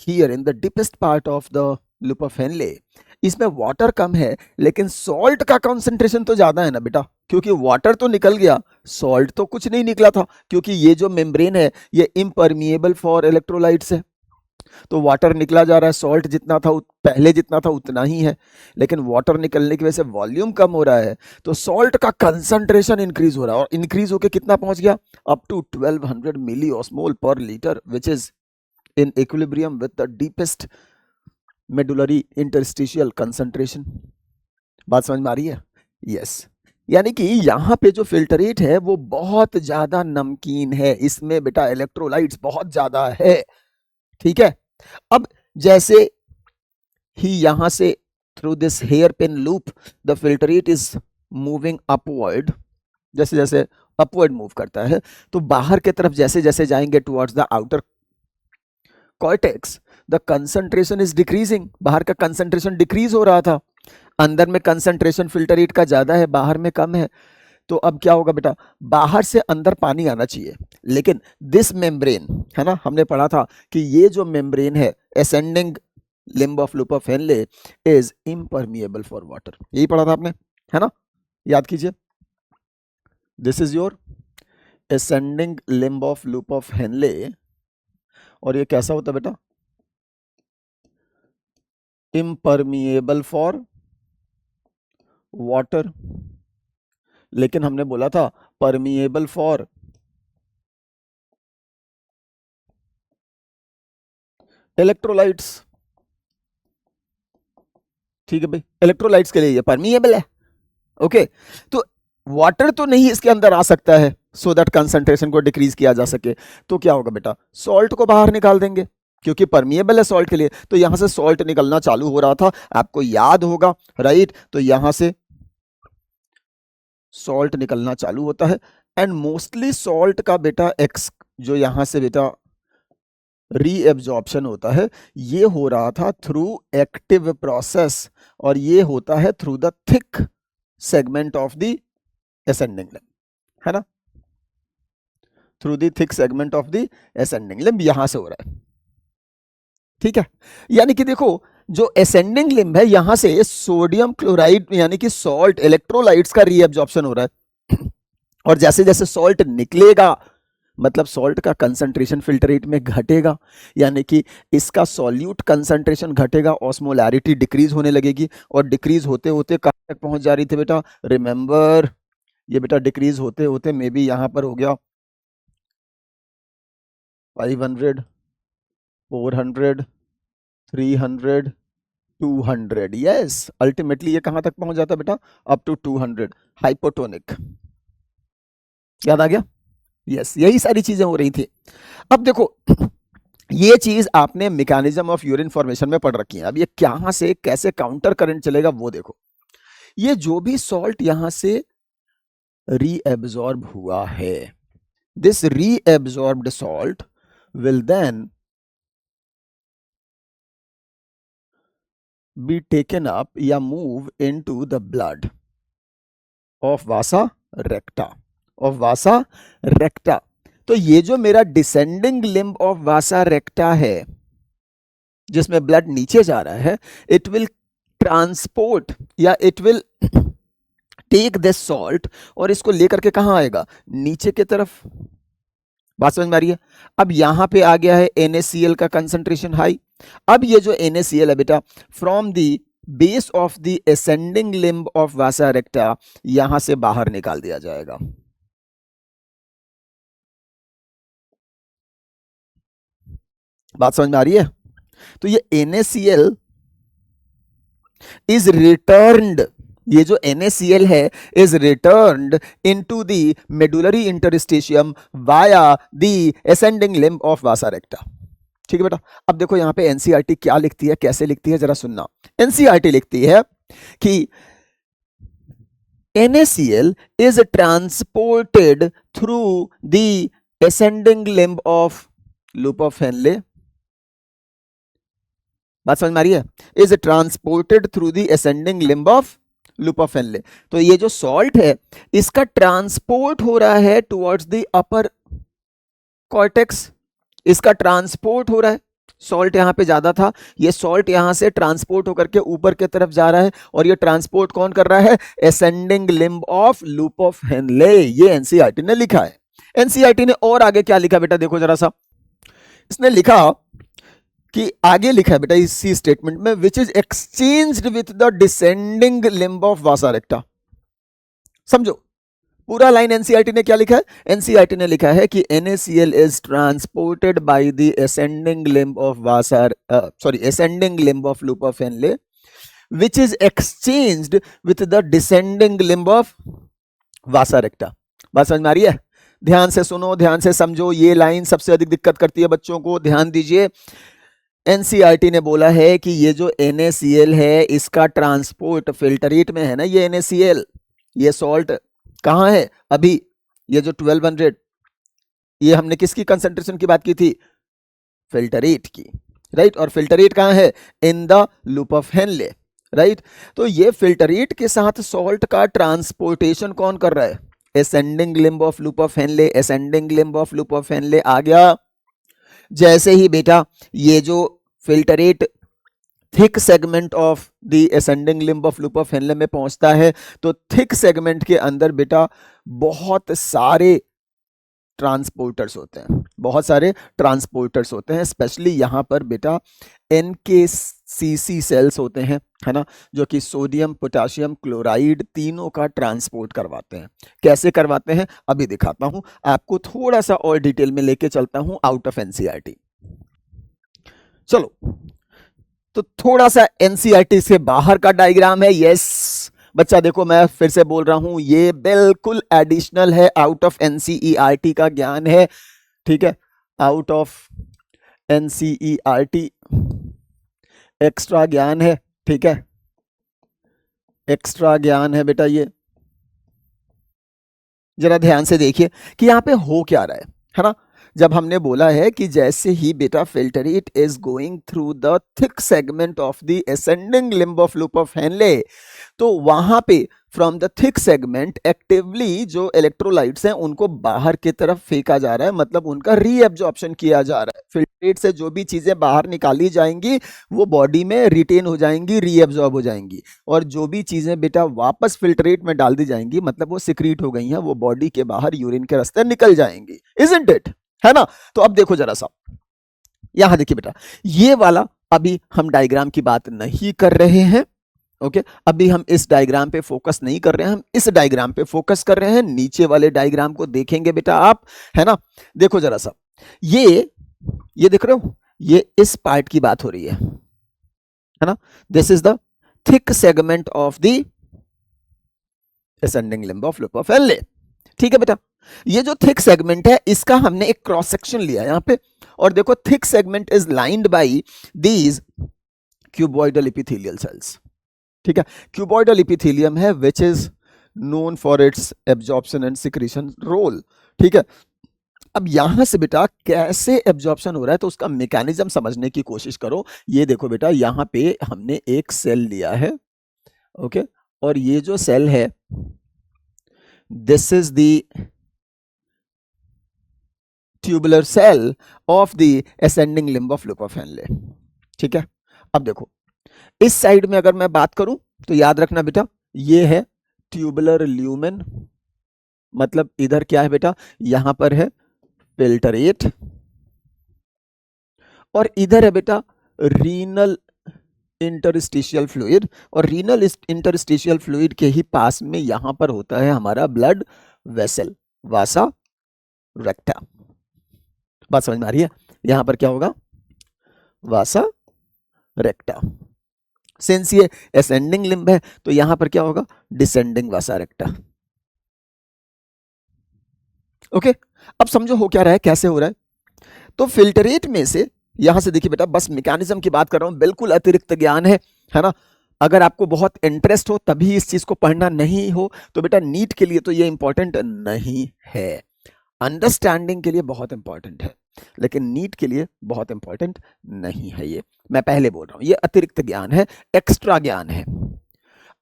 A: here in the deepest part of the loop of Henle, इसमें वाटर कम है लेकिन सॉल्ट का कंसंट्रेशन तो ज्यादा है ना बेटा, क्योंकि वाटर तो निकल गया, सॉल्ट तो कुछ नहीं निकला था, क्योंकि ये जो मेम्ब्रेन है ये इम्परमिएबल फॉर इलेक्ट्रोलाइट्स है। तो वाटर निकला जा रहा है, सॉल्ट जितना था पहले जितना था उतना ही है, लेकिन वाटर निकलने की वजह से वॉल्यूम कम हो रहा है, तो सॉल्ट का कंसंट्रेशन इंक्रीज हो रहा है, और इंक्रीज होकर कितना पहुंच गया, up to 1200 milli osmole per litre, which is in equilibrium with the deepest medullary interstitial concentration. बात समझ में आ रही है? यस। यानी कि यहाँ पे जो फिल्टरेट है वो बहुत ज्यादा नमकीन है, इसमें बेटा इलेक्ट्रोलाइट्स बहुत ज्यादा है, ठीक है। अब जैसे ही यहां से through this hairpin loop the filtrate is moving upward, जैसे जैसे अपवर्ड मूव करता है तो बाहर की तरफ जैसे जैसे जाएंगे towards the outer cortex, the concentration is decreasing, बाहर का कंसंट्रेशन डिक्रीज हो रहा था, अंदर में कंसंट्रेशन फिल्टरेट का ज्यादा है, बाहर में कम है। तो अब क्या होगा बेटा, बाहर से अंदर पानी आना चाहिए, लेकिन दिस मेम्ब्रेन है ना, हमने पढ़ा था कि ये जो मेम्ब्रेन है ascending limb of loop of Henley is impermeable for water, यही पढ़ा था आपने, है ना, याद कीजिए। This is your ascending limb of loop of Henle, और ये कैसा होता है बेटा, इम्परमिएबल फॉर वाटर, लेकिन हमने बोला था परमिएबल फॉर इलेक्ट्रोलाइट्स। ठीक है भाई, इलेक्ट्रोलाइट्स के लिए ये परमिएबल है। ओके, तो वाटर तो नहीं इसके अंदर आ सकता है, सो दैट कंसंट्रेशन को डिक्रीज किया जा सके, तो क्या होगा बेटा, सॉल्ट को बाहर निकाल देंगे, क्योंकि परमिएबल है सॉल्ट के लिए, तो यहां से सॉल्ट निकलना चालू हो रहा था, आपको याद होगा, राइट, तो यहां से सॉल्ट निकलना चालू होता है, एंड मोस्टली सॉल्ट का बेटा एक्स जो यहां से बेटा रीएब्जॉर्प्शन होता है, ये हो रहा था थ्रू एक्टिव प्रोसेस, और ये होता है through the thick segment of the ascending limb, है ना, through the thick segment of the ascending limb यहां से हो रहा है। ठीक है, यानी कि देखो जो असेंडिंग लिम्ब है यहां से सोडियम क्लोराइड यानी कि सॉल्ट इलेक्ट्रोलाइट्स का रीएब्जॉर्प्शन हो रहा है और जैसे जैसे सॉल्ट निकलेगा मतलब सॉल्ट का कंसंट्रेशन फिल्टर रेट में घटेगा, यानी कि इसका सॉल्यूट कंसंट्रेशन घटेगा, ऑस्मोलैरिटी डिक्रीज होने लगेगी, और डिक्रीज होते होते कहां तक पहुंच जा रही थी बेटा, रिमेंबर ये बेटा डिक्रीज होते होते मे बी यहां पर हो गया 500, 400, 300, 200, यस, अल्टीमेटली ये कहां तक पहुंच जाता है बेटा, अप टू 200, हाइपोटोनिक, याद आ गया, यस, यही सारी चीजें हो रही थी। अब देखो ये चीज आपने मैकेनिज्म ऑफ यूरिन फॉर्मेशन में पढ़ रखी है, अब ये कहां से कैसे काउंटर करंट चलेगा वो देखो, ये जो भी सॉल्ट यहां से रीएब्सॉर्ब हुआ है, this reabsorbed salt will then be taken up या move into the blood of vasa recta, of vasa recta। तो ये जो मेरा descending limb of vasa recta है जिसमें ब्लड नीचे जा रहा है, इट विल ट्रांसपोर्ट या it will take this salt और इसको लेकर के कहां आएगा, नीचे की तरफ, बात समझ में आ रही है। अब यहां पे आ गया है NaCl का कंसंट्रेशन हाई, अब ये जो NaCl है बेटा from the base of the ascending limb of vasa रेक्टा यहां से बाहर निकाल दिया जाएगा। बात समझ में आ रही है। तो ये NaCl इज रिटर्न्ड, ये जो NaCl है is returned into the medullary interstitium via the ascending limb of vasa रेक्टा। ठीक है बेटा, अब देखो यहां पे एनसीईआरटी क्या लिखती है, कैसे लिखती है, जरा सुनना। एनसीईआरटी लिखती है कि NaCl is transported through the ascending limb of loop of Henle, बात समझ में आ रही है, is transported through the ascending limb of loop of Henley. तो ये जो सॉल्ट है इसका ट्रांसपोर्ट हो रहा है टुवर्ड्स द अपर कॉर्टेक्स, इसका ट्रांसपोर्ट हो रहा है, सॉल्ट यहां पे ज्यादा था, ये सॉल्ट यहां से ट्रांसपोर्ट होकर के ऊपर की तरफ जा रहा है, और ये ट्रांसपोर्ट कौन कर रहा है, ascending limb of loop of Henley, ये एनसीईआरटी ने लिखा है। एनसीईआरटी ने और आगे क्या लिखा बेटा, देखो जरा सा, इसने लिखा कि आगे लिखा है बेटा इसी स्टेटमेंट में, which is exchanged with the descending limb of vasa रेक्टा। समझो पूरा लाइन एनसीईआरटी ने क्या लिखा है, एनसीईआरटी ने लिखा है कि NaCl is transported by the ascending limb of Vasa ascending limb of loop of Henle which is exchanged with the descending limb of vasa रेक्टा। बात समझ में आ रही है, ध्यान से सुनो, ध्यान से समझो, ये लाइन सबसे अधिक दिक्कत करती है बच्चों को, ध्यान दीजिए। एनसीईआरटी ने बोला है कि ये जो NaCl है इसका ट्रांसपोर्ट फिल्टरेट में है ना, ये NaCl, ये सॉल्ट कहाँ है अभी, ये जो 1200, ये हमने किसकी कंसंट्रेशन की बात की थी, फिल्टरेट की, राइट, और फिल्टरेट कहाँ है, in the loop of Henley, right. तो ये फिल्टरेट के साथ सॉल्ट का ट्रांसपोर्टेशन कौन कर रहा है, ascending limb of loop of Henle, ascending limb of loop of Henle आ गया। जैसे ही बेटा ये जो filtrate thick segment of the ascending limb of loop of Henle में पहुंचता है, तो थिक सेगमेंट के अंदर बेटा बहुत सारे ट्रांसपोर्टर्स होते हैं, बहुत सारे ट्रांसपोर्टर्स होते हैं। स्पेशली यहाँ पर बेटा NKCC सेल्स होते हैं, है ना, जो कि सोडियम पोटाशियम क्लोराइड तीनों का ट्रांसपोर्ट करवाते हैं। कैसे करवाते हैं अभी दिखाता हूं आपको, थोड़ा सा और डिटेल में लेके चलता हूं आउट ऑफ NCERT। चलो, तो थोड़ा सा NCERT से बाहर का डायग्राम है। यस बच्चा देखो, मैं फिर से बोल रहा हूं, ये बिल्कुल एडिशनल है, आउट ऑफ NCERT का ज्ञान है, ठीक है, आउट ऑफ NCERT एक्स्ट्रा ज्ञान है, ठीक है, एक्स्ट्रा ज्ञान है बेटा। ये जरा ध्यान से देखिए कि यहाँ पे हो क्या रहा है ना। जब हमने बोला है कि जैसे ही बेटा filtrate is going through the thick segment of the ascending limb of loop of Henley, तो वहां पे from the thick segment actively जो इलेक्ट्रोलाइट्स हैं उनको बाहर की तरफ फेंका जा रहा है, मतलब उनका रीएब्जॉर्प्शन किया जा रहा है। फिल्टरेट से जो भी चीजें बाहर निकाली जाएंगी वो बॉडी में रिटेन हो जाएंगी, रीएब्जॉर्ब हो जाएंगी, और जो भी चीजें बेटा वापस फिल्टरेट में डाल दी जाएंगी, मतलब वो सिक्रीट हो गई हैं, वो बॉडी के बाहर यूरिन के रास्ते निकल जाएंगी, इजंट इट, है ना। तो अब देखो जरा सा, यहां देखिए बेटा, ये वाला अभी हम डायग्राम की बात नहीं कर रहे हैं, ओके अभी हम इस डायग्राम पे फोकस नहीं कर रहे हैं, हम इस डायग्राम पे फोकस कर रहे हैं। नीचे वाले डायग्राम को देखेंगे बेटा आप, है ना। देखो जरा सा, ये देख रहे हो, ये इस पार्ट की बात हो रही है ना। This is the thick segment of the ascending limb of loop of Henle, ठीक है बेटा। ये जो थिक सेगमेंट है इसका हमने एक क्रॉस सेक्शन लिया यहां पे, और देखो thick segment is lined by these cuboidal epithelial cells, ठीक है। क्यूबॉइडल एपिथेलियम है which is known for its absorption and secretion role, ठीक है। अब यहां से बेटा कैसे एब्जॉर्प्शन हो रहा है तो उसका मैकेनिज्म समझने की कोशिश करो। ये देखो बेटा, यहां पे हमने एक सेल लिया है, ओके, और ये जो सेल है this is the tubular cell of the ascending limb of loop of Henle, ठीक है। अब देखो इस साइड में अगर मैं बात करूं तो याद रखना बेटा, ये है ट्यूबुलर ल्यूमेन, मतलब इधर क्या है बेटा, यहां पर है फिल्टरेट, और इधर है बेटा रीनल इंटरस्टिशियल फ्लूइड, और रीनल इंटरस्टिशियल फ्लूइड के ही पास में यहां पर होता है हमारा ब्लड वेसल, वासा रेक्टा। बात समझ में आ रही है? यहां पर क्या होगा, वासा रेक्टा। सिंस ये असेंडिंग लिम्ब है तो यहां पर क्या होगा, डिसेंडिंग वासा रेक्टा, ओके। अब समझो हो क्या रहा है, कैसे हो रहा है। तो फिल्टरेट में से यहां से देखिए बेटा, बस मैकेनिज्म की बात कर रहा हूं, बिल्कुल अतिरिक्त ज्ञान है ना। अगर आपको बहुत इंटरेस्ट हो तभी इस चीज को पढ़ना, नहीं हो तो बेटा नीट के लिए तो ये इंपॉर्टेंट नहीं है, अंडरस्टैंडिंग के लिए बहुत इंपॉर्टेंट है, लेकिन नीट के लिए बहुत इंपॉर्टेंट नहीं है। ये मैं पहले बोल रहा हूं, ये अतिरिक्त ज्ञान है, एक्स्ट्रा ज्ञान है।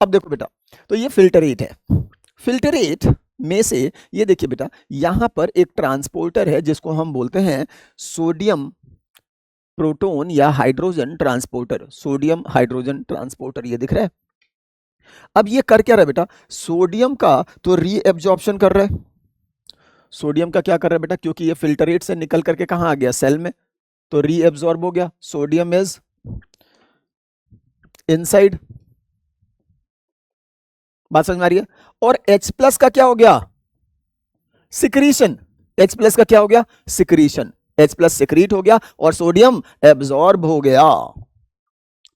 A: अब देखो बेटा, तो ये फिल्टरेट है, फिल्टरेट में से ये देखिए बेटा, यहां पर एक ट्रांसपोर्टर है जिसको हम बोलते हैं सोडियम प्रोटोन या hydrogen transporter, sodium hydrogen transporter, ये दिख रहा है। अब ये कर क्या रहा है बेटा, सोडियम का तो रीएब्जॉर्प्शन कर रहा है, सोडियम का क्या कर रहा है बेटा, क्योंकि ये फिल्टरेट से निकल करके कहां आ गया, सेल में, तो रीएब्जॉर्ब हो गया, सोडियम इज इनसाइड। बात समझ में आ रही है? और H प्लस का क्या हो गया, सिक्रीशन, H प्लस का क्या हो गया, सिक्रीशन, H प्लस सिक्रीट हो गया और सोडियम एब्जॉर्ब हो गया,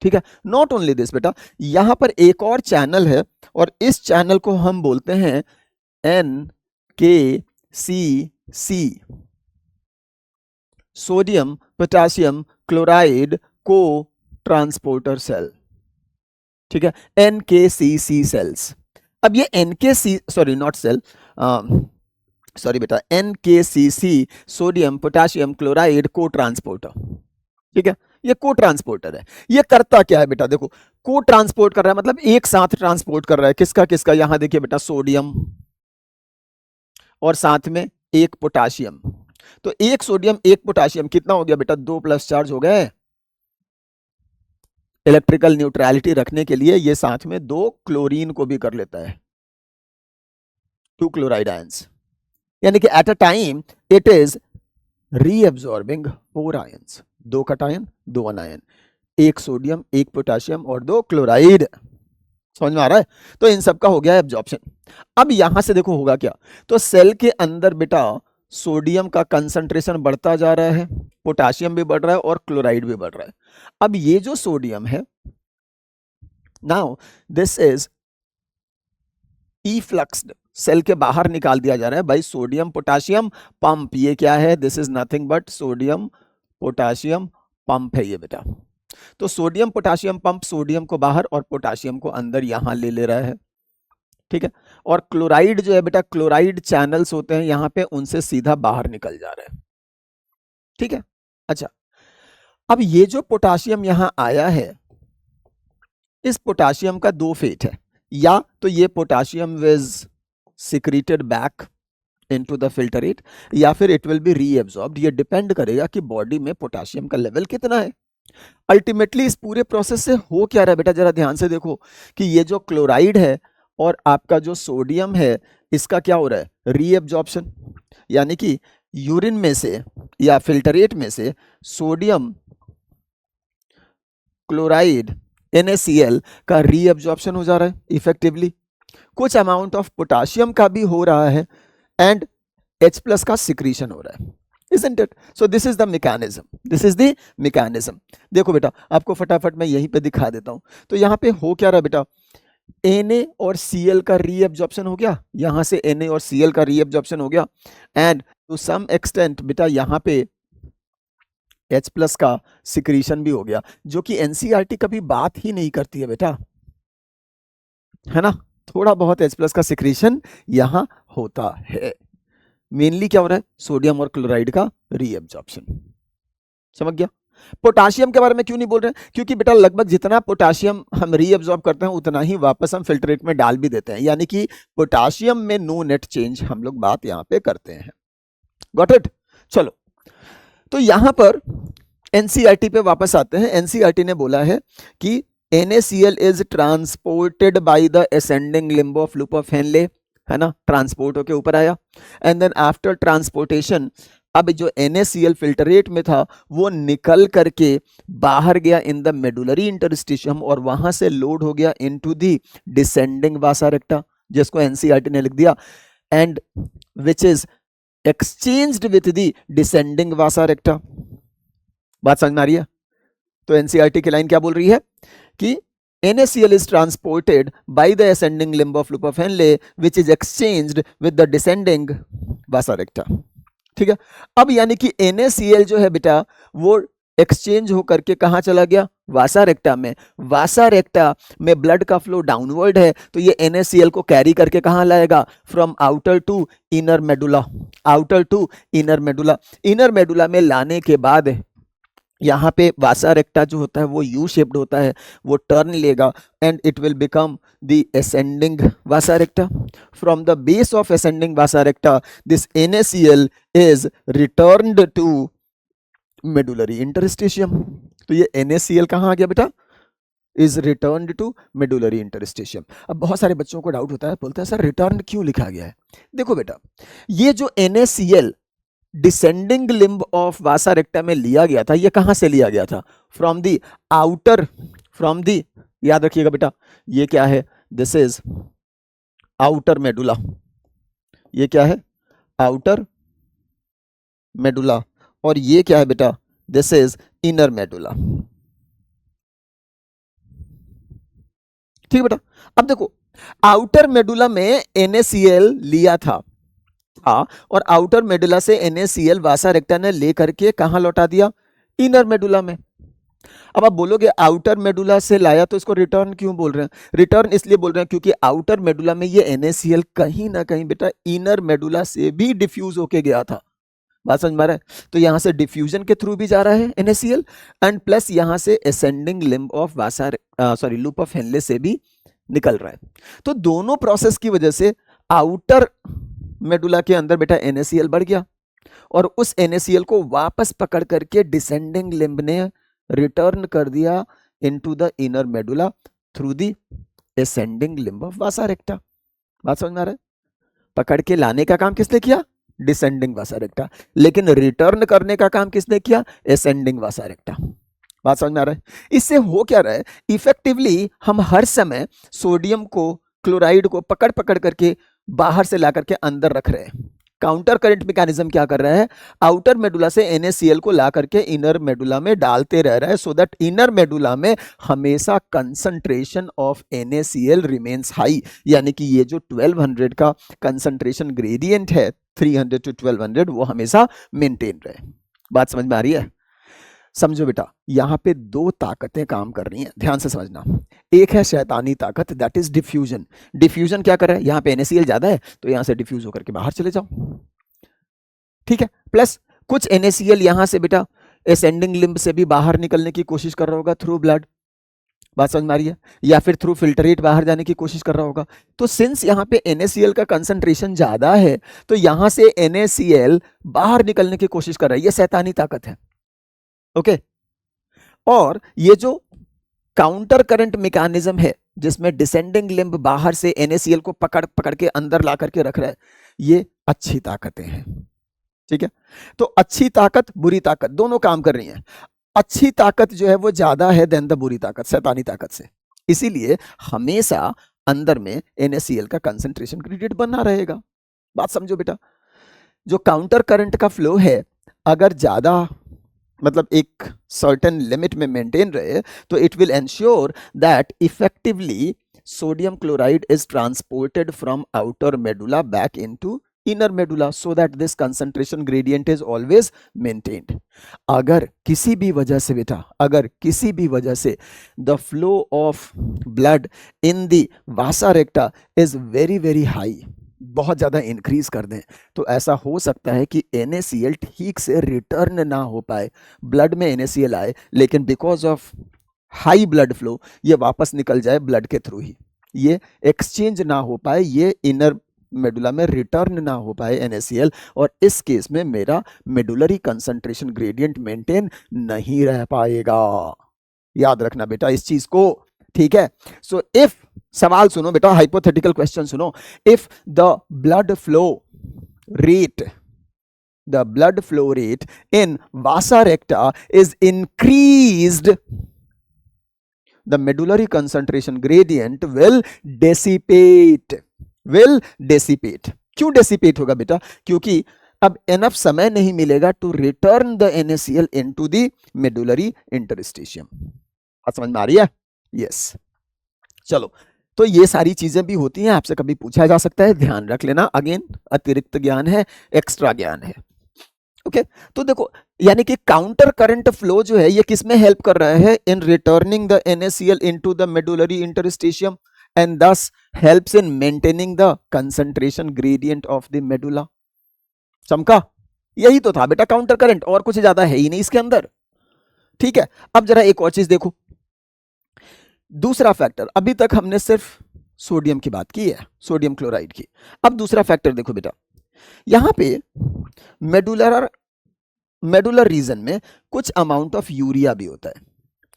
A: ठीक है। नॉट ओनली दिस बेटा, यहां पर एक और चैनल है और इस चैनल को हम बोलते हैं NKCC, sodium potassium chloride cotransporter cell, ठीक है, NKCC सेल्स। अब ये NKC sorry not cell, sorry बेटा, NKCC sodium potassium chloride cotransporter, ठीक है, ये को ट्रांसपोर्टर है। ये करता क्या है बेटा, देखो को ट्रांसपोर्ट कर रहा है, मतलब एक साथ ट्रांसपोर्ट कर रहा है, किसका किसका, यहां देखिए बेटा सोडियम और साथ में एक पोटाशियम। तो एक सोडियम एक पोटाशियम कितना हो गया बेटा, 2 प्लस चार्ज हो गए। इलेक्ट्रिकल न्यूट्रलिटी रखने के लिए ये साथ में 2 क्लोरीन को भी कर लेता है, 2 क्लोराइड आयंस, यानी कि at a time it is reabsorbing 4 ions, 2 cation 2 anion, एक सोडियम एक पोटाशियम और 2 क्लोराइड। समझ में आ रहा है? तो इन सब का हो गया एब्जॉर्प्शन। अब यहां से देखो होगा क्या, तो सेल के अंदर बेटा सोडियम का कंसंट्रेशन बढ़ता जा रहा है, पोटाशियम भी बढ़ रहा है और क्लोराइड भी बढ़ रहा है। अब ये जो सोडियम है, नाउ दिस इज इफ्लक्स्ड, सेल के बाहर निकाल दिया जा रहा है भाई, सोडियम पोटाशियम पंप। ये क्या है, this is nothing but sodium potassium pump है ये बेटा। तो सोडियम पोटाशियम पंप सोडियम को बाहर और पोटाशियम को अंदर यहां ले रहा है, ठीक है। और क्लोराइड जो है बेटा, क्लोराइड चैनल्स होते हैं यहां पे, उनसे सीधा बाहर निकल जा रहा है, ठीक है। अच्छा, अब ये जो पोटाशियम यहां आया है, इस पोटाशियम का 2 फेट है, या तो ये potassium is secreted back into the filtrate, या फिर इट विल बी रीअब्सॉर्ब्ड। ये डिपेंड करेगा कि बॉडी में पोटाशियम का लेवल कितना है। अल्टीमेटली इस पूरे प्रोसेस से हो क्या रहा है बेटा, जरा ध्यान से देखो कि ये जो क्लोराइड है और आपका जो सोडियम है, इसका क्या हो रहा है, रीअब्जॉर्प्शन। यानी कि यूरिन में से या फिल्टरेट में से सोडियम क्लोराइड NaCl का रीअब्जॉर्प्शन हो जा रहा है इफेक्टिवली। कुछ अमाउंट ऑफ पोटाशियम का भी हो रहा है एंड H+ का सिक्रीशन हो रहा है, isn't it? So this is the mechanism. This is the mechanism. देखो बेटा, आपको फटाफट मैं यहीं पे दिखा देता हूं। तो यहाँ पे हो क्या रहा है बेटा, Na और Cl का रीअब्जॉर्प्शन हो गया, यहां से Na और Cl का रीअब्जॉर्प्शन हो गया, एंड टू सम एक्सटेंट बेटा यहाँ पे H+ का सिक्रीशन भी हो गया, जो कि NCERT कभी बात ही नहीं करती है बेटा, है ना। थोड़ा बहुत H+ का सिक्रीशन यहां होता है। मेनली क्या हो रहा है, सोडियम और क्लोराइड का रीअब्जॉर्प्शन। समझ गया? पोटाशियम के बारे में क्यों नहीं बोल रहे हैं, क्योंकि बेटा लगभग जितना पोटाशियम हम रीअब्सॉर्ब करते हैं उतना ही वापस हम फिल्टरेट में डाल भी देते हैं, यानी कि पोटाशियम में नो नेट चेंज हम लोग बात यहां पे करते हैं। Got it? चलो, तो यहां पर NCERT पे वापस आते हैं। NCERT ने बोला है कि NaCl is transported by the ascending limb of loop of Henle, है ना, ट्रांसपोर्ट होके ऊपर आया, एंड देन आफ्टर ट्रांसपोर्टेशन अब जो NaCl फिल्टरेट में था वो निकल करके बाहर गया इन द मेडुलरी इंटरस्टिशियम, और वहां से लोड हो गया इनटू द डिसेंडिंग वासा रेक्टा, जिसको NCERT ने लिख दिया, and which is exchanged with the descending वासा रेक्टा। बात समझ में आ रही है? तो NCERT की लाइन क्या बोल रही है कि NaCl is transported by the ascending limb of loop of Henle which is exchanged with the descending vasa recta। ठीक है, अब यानी कि NaCl जो है बेटा वो एक्सचेंज होकर के कहां चला गया, वासा रेक्टा में। वासा रेक्टा में ब्लड का फ्लो डाउनवर्ड है, तो ये NaCl को कैरी करके कहां लाएगा, from outer to inner medulla, outer to inner medulla. Inner medulla में लाने के बाद यहाँ पे वासा रेक्टा जो होता है वो यू शेप्ड होता है, वो टर्न लेगा and it will become the ascending vasa recta. From the base of ascending vasa recta this NaCl is returned to medullary interstitium. तो ये NaCl कहाँ आ गया बेटा, is returned to medullary interstitium. अब बहुत सारे बच्चों को डाउट होता है, बोलते हैं सर रिटर्न क्यों लिखा गया है। देखो बेटा, ये जो NaCl descending limb of vasa रेक्टा में लिया गया था, ये कहां से लिया गया था, from the outer, from the, याद रखिएगा बेटा ये क्या है, दिस इज आउटर मेडुला, ये क्या है, आउटर मेडुला, और ये क्या है बेटा, दिस इज इनर मेडुला। ठीक है बेटा, अब देखो आउटर मेडुला में NaCl लिया था और आउटर मेडुला से NaCl वासा रेक्टा ने लेकर के कहां लौटा दिया, इनर मेडुला में। अब आप बोलोगे आउटर मेडुला से लाया तो इसको रिटर्न क्यों बोल रहे हैं, रिटर्न इसलिए बोल रहे हैं क्योंकि आउटर मेडुला में ये NaCl कहीं ना कहीं बेटा इनर मेडुला से भी डिफ्यूज होके गया था। बात समझ में आ रहा है? तो यहां से डिफ्यूजन के थ्रू भी जा रहा है NaCl, एंड प्लस यहां से ascending limb of Vasa loop of Henle से भी निकल रहा है। तो दोनों प्रोसेस की वजह से आउटर मेडुला के अंदर बेटा NaCl बढ़ गया और उस NaCl को वापस पकड़ करके डिसेंडिंग लिम्ब ने रिटर्न कर दिया into the inner medulla through the ascending limb of vasa रेक्टा। बात समझ में आ रहा है? पकड़ के लाने का काम किसने किया? डिसेंडिंग वासा रेक्टा। लेकिन रिटर्न करने का काम किसने किया? Ascending vasa रेक्टा। बात समझ में आ रहा है? इससे हो क्या रहा है, इफेक्टिवली हम हर समय सोडियम को, क्लोराइड को पकड़ पकड़ करके बाहर से ला करके अंदर रख रहे हैं। काउंटर करंट मैकेनिज्म क्या कर रहा है, आउटर मेडुला से NaCl को ला करके इनर मेडुला में डालते रह रहा है, सो दैट इनर मेडुला में हमेशा concentration of NaCl remains high. यानी कि ये जो 1200 का कंसंट्रेशन ग्रेडियंट है 300 to 1200 वो हमेशा मेंटेन रहे। बात समझ में आ रही है? समझो बेटा, यहां पे दो ताकतें काम कर रही हैं, ध्यान से समझना। एक है शैतानी ताकत, दैट इज डिफ्यूजन। डिफ्यूजन क्या कर रहा है, यहां पे NaCl ज्यादा है तो यहां से डिफ्यूज होकर के बाहर चले जाओ, ठीक है। प्लस कुछ NaCl यहां से बेटा असेंडिंग लिम्ब से भी बाहर निकलने की कोशिश कर रहा होगा थ्रू ब्लड। बात समझ में आ रही है? या फिर थ्रू फिल्टरेट बाहर जाने की कोशिश कर रहा होगा। तो सिंस यहाँ पे NaCl का कंसंट्रेशन ज्यादा है तो यहां से NaCl बाहर निकलने की कोशिश कर रहा है, ये शैतानी ताकत है, ओके। और ये जो काउंटर करंट मैकेनिज्म है जिसमें डिसेंडिंग लिम्ब बाहर से NaCl को पकड़ पकड़ के अंदर ला करके रख रहा है, ये अच्छी ताकतें हैं, ठीक है। तो अच्छी ताकत बुरी ताकत दोनों काम कर रही हैं। अच्छी ताकत जो है वो ज्यादा है देन द बुरी ताकत, शैतानी ताकत से। इसीलिए हमेशा अंदर में NaCl का कंसंट्रेशन ग्रेडियंट बना रहेगा। बात समझो बेटा, जो काउंटर करंट का फ्लो है अगर ज्यादा मतलब एक सर्टेन लिमिट में मेंटेन रहे तो it will ensure that effectively sodium chloride is transported from outer medulla back into inner medulla so that this concentration gradient is always maintained. अगर किसी भी वजह से बेटा, अगर किसी भी वजह से the flow of blood in the Vasa recta is very very high, बहुत ज्यादा इंक्रीज कर दें, तो ऐसा हो सकता है कि NaCl ठीक से रिटर्न ना हो पाए। ब्लड में NaCl आए लेकिन because of high blood flow ये वापस निकल जाए ब्लड के थ्रू ही, ये एक्सचेंज ना हो पाए, ये इनर मेडुला में रिटर्न ना हो पाए NaCl, और इस केस में मेरा मेडुलरी कंसंट्रेशन ग्रेडियंट मेंटेन नहीं रह पाएगा। याद रखना बेटा इस चीज को, ठीक है। सो इफ, सवाल सुनो बेटा, हाइपोथेटिकल क्वेश्चन सुनो, if the blood flow rate in vasa recta is increased, the medullary concentration gradient will dissipate। क्यों dissipate होगा बेटा? क्योंकि अब एनफ समय नहीं मिलेगा to return the NaCl into the medullary interstitium. समझ में आ रही है? यस। चलो, तो ये सारी चीजें भी होती हैं, आपसे कभी पूछा जा सकता है, ध्यान रख लेना। अगेन अतिरिक्त ज्ञान है, एक्स्ट्रा ज्ञान है, ओके। तो देखो, यानी कि काउंटर करंट फ्लो जो है ये किस में हेल्प कर रहा है? In returning the NaCl into the medullary interstitium and thus helps in maintaining the concentration gradient of the medulla। चमका? यही तो था बेटा काउंटर करंट, और कुछ ज्यादा है ही नहीं इसके अंदर, ठीक है। अब जरा एक और चीज देखो, दूसरा फैक्टर, अभी तक हमने सिर्फ सोडियम की बात की है, सोडियम क्लोराइड की। अब दूसरा फैक्टर देखो बेटा, यहां पे मेडुलर रीजन में कुछ अमाउंट ऑफ यूरिया भी होता है।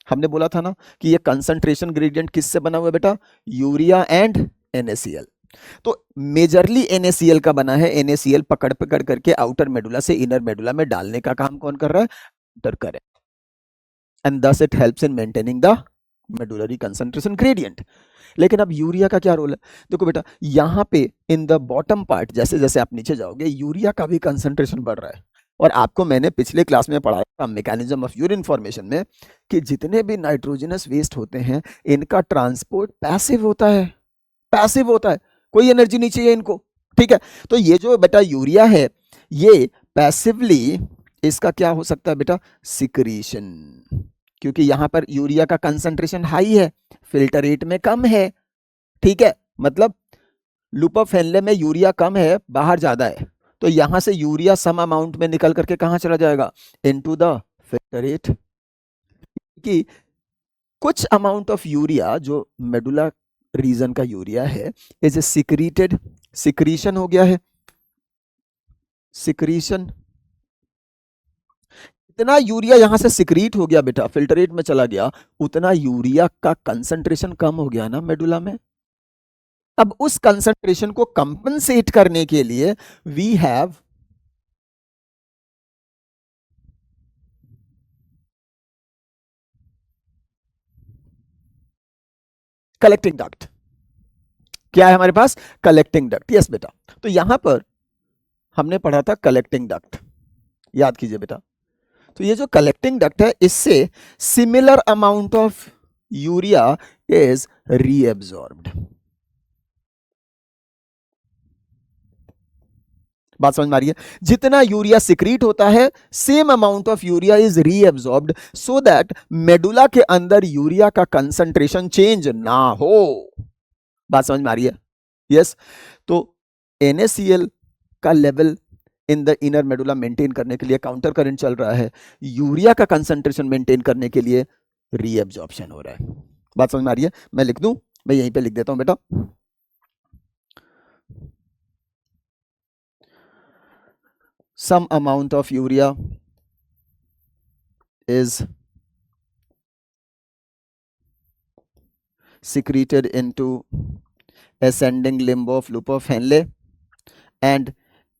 A: हमने बोला था ना कि ये कंसंट्रेशन ग्रेडियंट किससे बना हुआ है बेटा? Urea and NaCl। तो मेजरली NaCl का बना है। NaCl पकड़ पकड़ करके आउटर मेडुला से इनर मेडुला में डालने का काम कौन कर रहा है? Counter current, and thus it helps in maintaining the medullary concentration gradient। लेकिन अब यूरिया का क्या रोल है? देखो बेटा, यहां पे इन द बॉटम पार्ट जैसे जैसे आप नीचे जाओगे यूरिया का भी कंसंट्रेशन बढ़ रहा है। और आपको मैंने पिछले क्लास में पढ़ाया था मैकेनिज्म ऑफ यूरिन फॉर्मेशन में कि जितने भी नाइट्रोजनस वेस्ट होते हैं इनका ट्रांसपोर्ट पैसिव होता है, कोई एनर्जी नहीं चाहिए इनको, ठीक है। तो ये जो बेटा यूरिया है ये पैसिवली, इसका क्या हो सकता है बेटा? सिक्रीशन, क्योंकि यहां पर यूरिया का कंसंट्रेशन हाई है, फिल्टर रेट में कम है, ठीक है। मतलब लूप ऑफ हेनले में यूरिया कम है, बाहर ज्यादा है, तो यहां से यूरिया सम अमाउंट में निकल करके कहां चला जाएगा? Into the filter rate. कि कुछ अमाउंट ऑफ यूरिया जो मेडुला रीजन का यूरिया है इज सिक्रीटेड, सिक्रीशन हो गया है, सिक्रीशन, इतना यूरिया यहां से सिक्रीट हो गया बेटा, फिल्टरेट में चला गया, उतना यूरिया का कंसंट्रेशन कम हो गया ना मेडुला में। अब उस कंसंट्रेशन को कंपनसेट करने के लिए वी हैव कलेक्टिंग डक्ट। क्या है हमारे पास? Collecting duct. यस बेटा, तो यहां पर हमने पढ़ा था कलेक्टिंग डक्ट, याद कीजिए बेटा। तो ये जो कलेक्टिंग डक्ट है, इससे similar amount of urea is reabsorbed. बात समझ में आ रही है? जितना यूरिया सिक्रीट होता है, same amount of urea is reabsorbed, so that medulla के अंदर यूरिया का कंसंट्रेशन चेंज ना हो। बात समझ में आ रही है? यस। तो NaCl का level in the inner medulla maintain करने के लिए काउंटर करंट चल रहा है, यूरिया का कंसंट्रेशन मेंटेन करने के लिए रीएब्सॉर्प्शन हो रहा है। बात समझ में आ रही है? मैं लिख दूं, मैं यहीं पे लिख देता हूं बेटा, some amount of urea is secreted into ascending limb of loop of Henle, and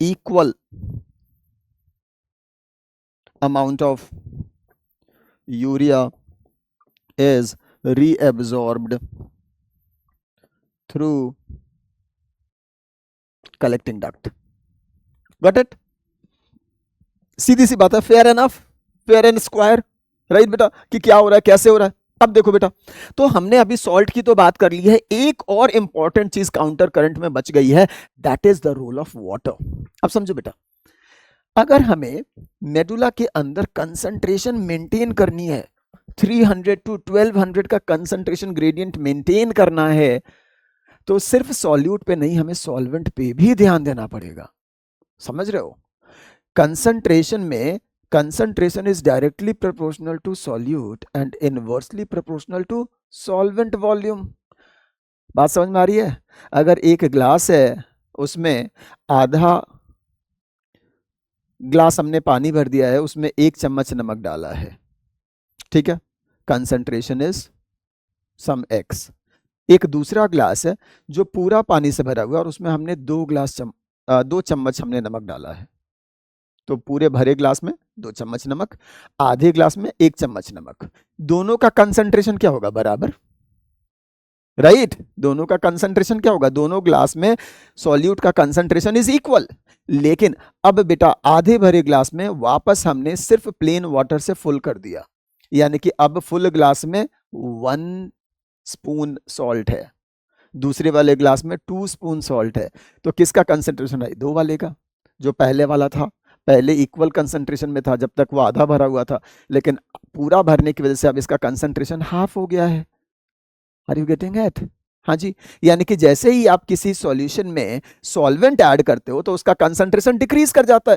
A: equal amount of urea is reabsorbed through collecting duct. Got it? सीधी सी बात है, fair enough, fair and square, right बेटा, कि क्या हो रहा है, कैसे हो रहा है। अब देखो बेटा, तो हमने अभी सॉल्ट की तो बात कर ली है, एक और इंपॉर्टेंट चीज काउंटर करंट में बच गई है, that is the role of water. अब समझो बेटा, अगर हमें मेडुला के अंदर कंसंट्रेशन मेंटेन करनी है, 300 to 1200 का कंसंट्रेशन ग्रेडियंट मेंटेन करना है, तो सिर्फ सॉल्यूट पे नहीं, हमें सॉल्वेंट पे भी ध्यान देना पड़ेगा। समझ रहे हो? कंसंट्रेशन में concentration is directly proportional to solute and inversely proportional to solvent volume। बात समझ में आ रही है? अगर एक ग्लास है, उसमें आधा ग्लास हमने पानी भर दिया है, उसमें 1 चम्मच नमक डाला है, ठीक है, कंसंट्रेशन इज सम x। एक दूसरा ग्लास है जो पूरा पानी से भरा हुआ है और उसमें हमने 2 चम्मच हमने नमक डाला है, तो पूरे भरे ग्लास में 2 चम्मच नमक, आधे ग्लास में 1 चम्मच नमक, दोनों का कंसंट्रेशन क्या होगा? बराबर, राइट? दोनों का कंसंट्रेशन क्या होगा? दोनों ग्लास में सॉल्यूट का कंसंट्रेशन इज इक्वल। लेकिन अब बेटा, आधे भरे ग्लास में वापस हमने सिर्फ प्लेन वाटर से फुल कर दिया, यानी कि अब फुल ग्लास में 1 स्पून सॉल्ट है, दूसरे वाले ग्लास में 2 स्पून सॉल्ट है, तो किसका कंसंट्रेशन है? 2 वाले का। जो पहले वाला था, पहले इक्वल कंसंट्रेशन में था जब तक वो आधा भरा हुआ था, लेकिन पूरा भरने की वजह से अब इसका कंसंट्रेशन हाफ हो गया है। Are you getting it? हाँ जी। यानी कि जैसे ही आप किसी सॉल्यूशन में सॉल्वेंट ऐड करते हो तो उसका कंसंट्रेशन डिक्रीज कर जाता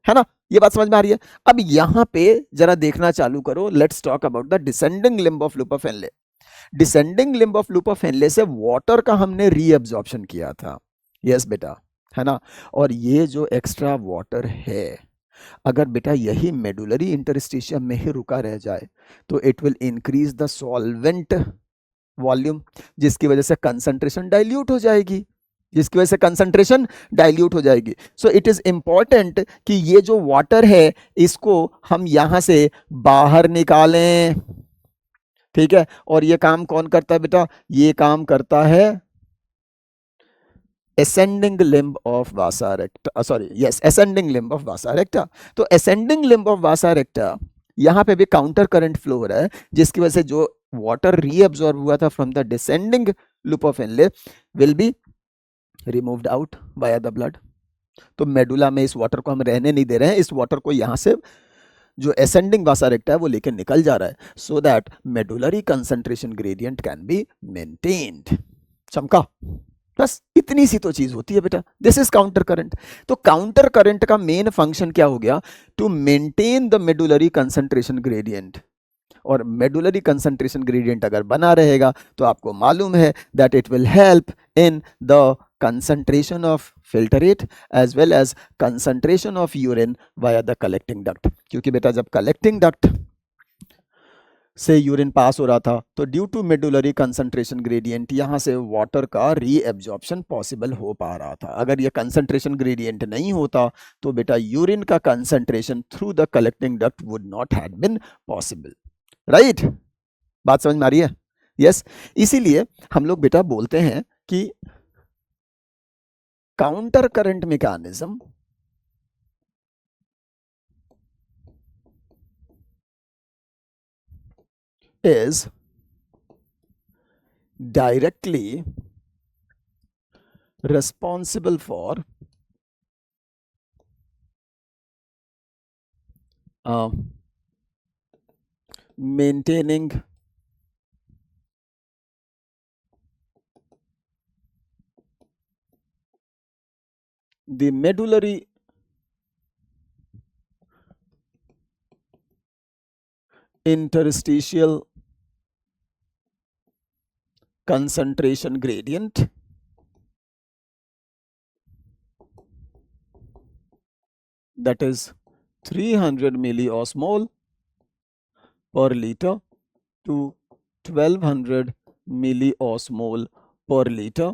A: है ना? ये बात समझ में आ रही है? अब यहां पे जरा देखना चालू करो, let's talk about the descending limb of loop of Henley. Descending limb of loop of Henle से वाटर का हमने रीअब्जॉर्प्शन किया था, यस बेटा, है ना? और ये जो एक्स्ट्रा वाटर है, अगर बेटा यही मेडुलरी इंटरस्टिशियम में ही रुका रह जाए तो it will increase the solvent volume, जिसकी वजह से कंसंट्रेशन डाइल्यूट हो जाएगी, जिसकी वजह से कंसंट्रेशन डाइल्यूट हो जाएगी। सो इट इज इंपॉर्टेंट कि ये जो वाटर है इसको हम यहां से बाहर निकालें, ठीक है? और ये काम कौन करता है बेटा? ये काम करता है ascending limb of vasa recta, ascending limb of vasa recta। तो ascending limb of vasa recta, यहां पे भी काउंटर करंट फ्लो हो रहा है, जिसकी वजह से जो वाटर रीअब्सॉर्ब हुआ था from the descending loop of Henley will be removed out by the blood. तो मेडुला में इस वाटर को हम रहने नहीं दे रहे हैं, इस वाटर को यहां से जो ascending vasa recta है वो लेकर निकल जा रहा है, so that medullary concentration gradient can be maintained. चमका? बस इतनी सी तो चीज होती है बेटा, दिस इज काउंटर करंट। तो काउंटर करंट का मेन फंक्शन क्या हो गया? To maintain the medullary concentration gradient. और मेडुलरी कंसंट्रेशन ग्रेडियंट अगर बना रहेगा तो आपको मालूम है that it will help in the concentration of filtrate as well as concentration of urine via the collecting duct. क्योंकि बेटा जब collecting duct से यूरिन पास हो रहा था तो due to medullary concentration gradient यहाँ से वाटर का रीएब्जॉर्प्शन पॉसिबल हो पा रहा था. अगर ये कंसंट्रेशन ग्रेडियंट नहीं होता तो बेटा यूरिन का concentration through the collecting duct would not have been possible. Right, बात समझ में आ रही है? यस, इसीलिए हम लोग बेटा बोलते हैं कि counter current mechanism is directly responsible for maintaining the medullary interstitial concentration gradient that is 300 milliosmol per liter to 1200 milliosmol per liter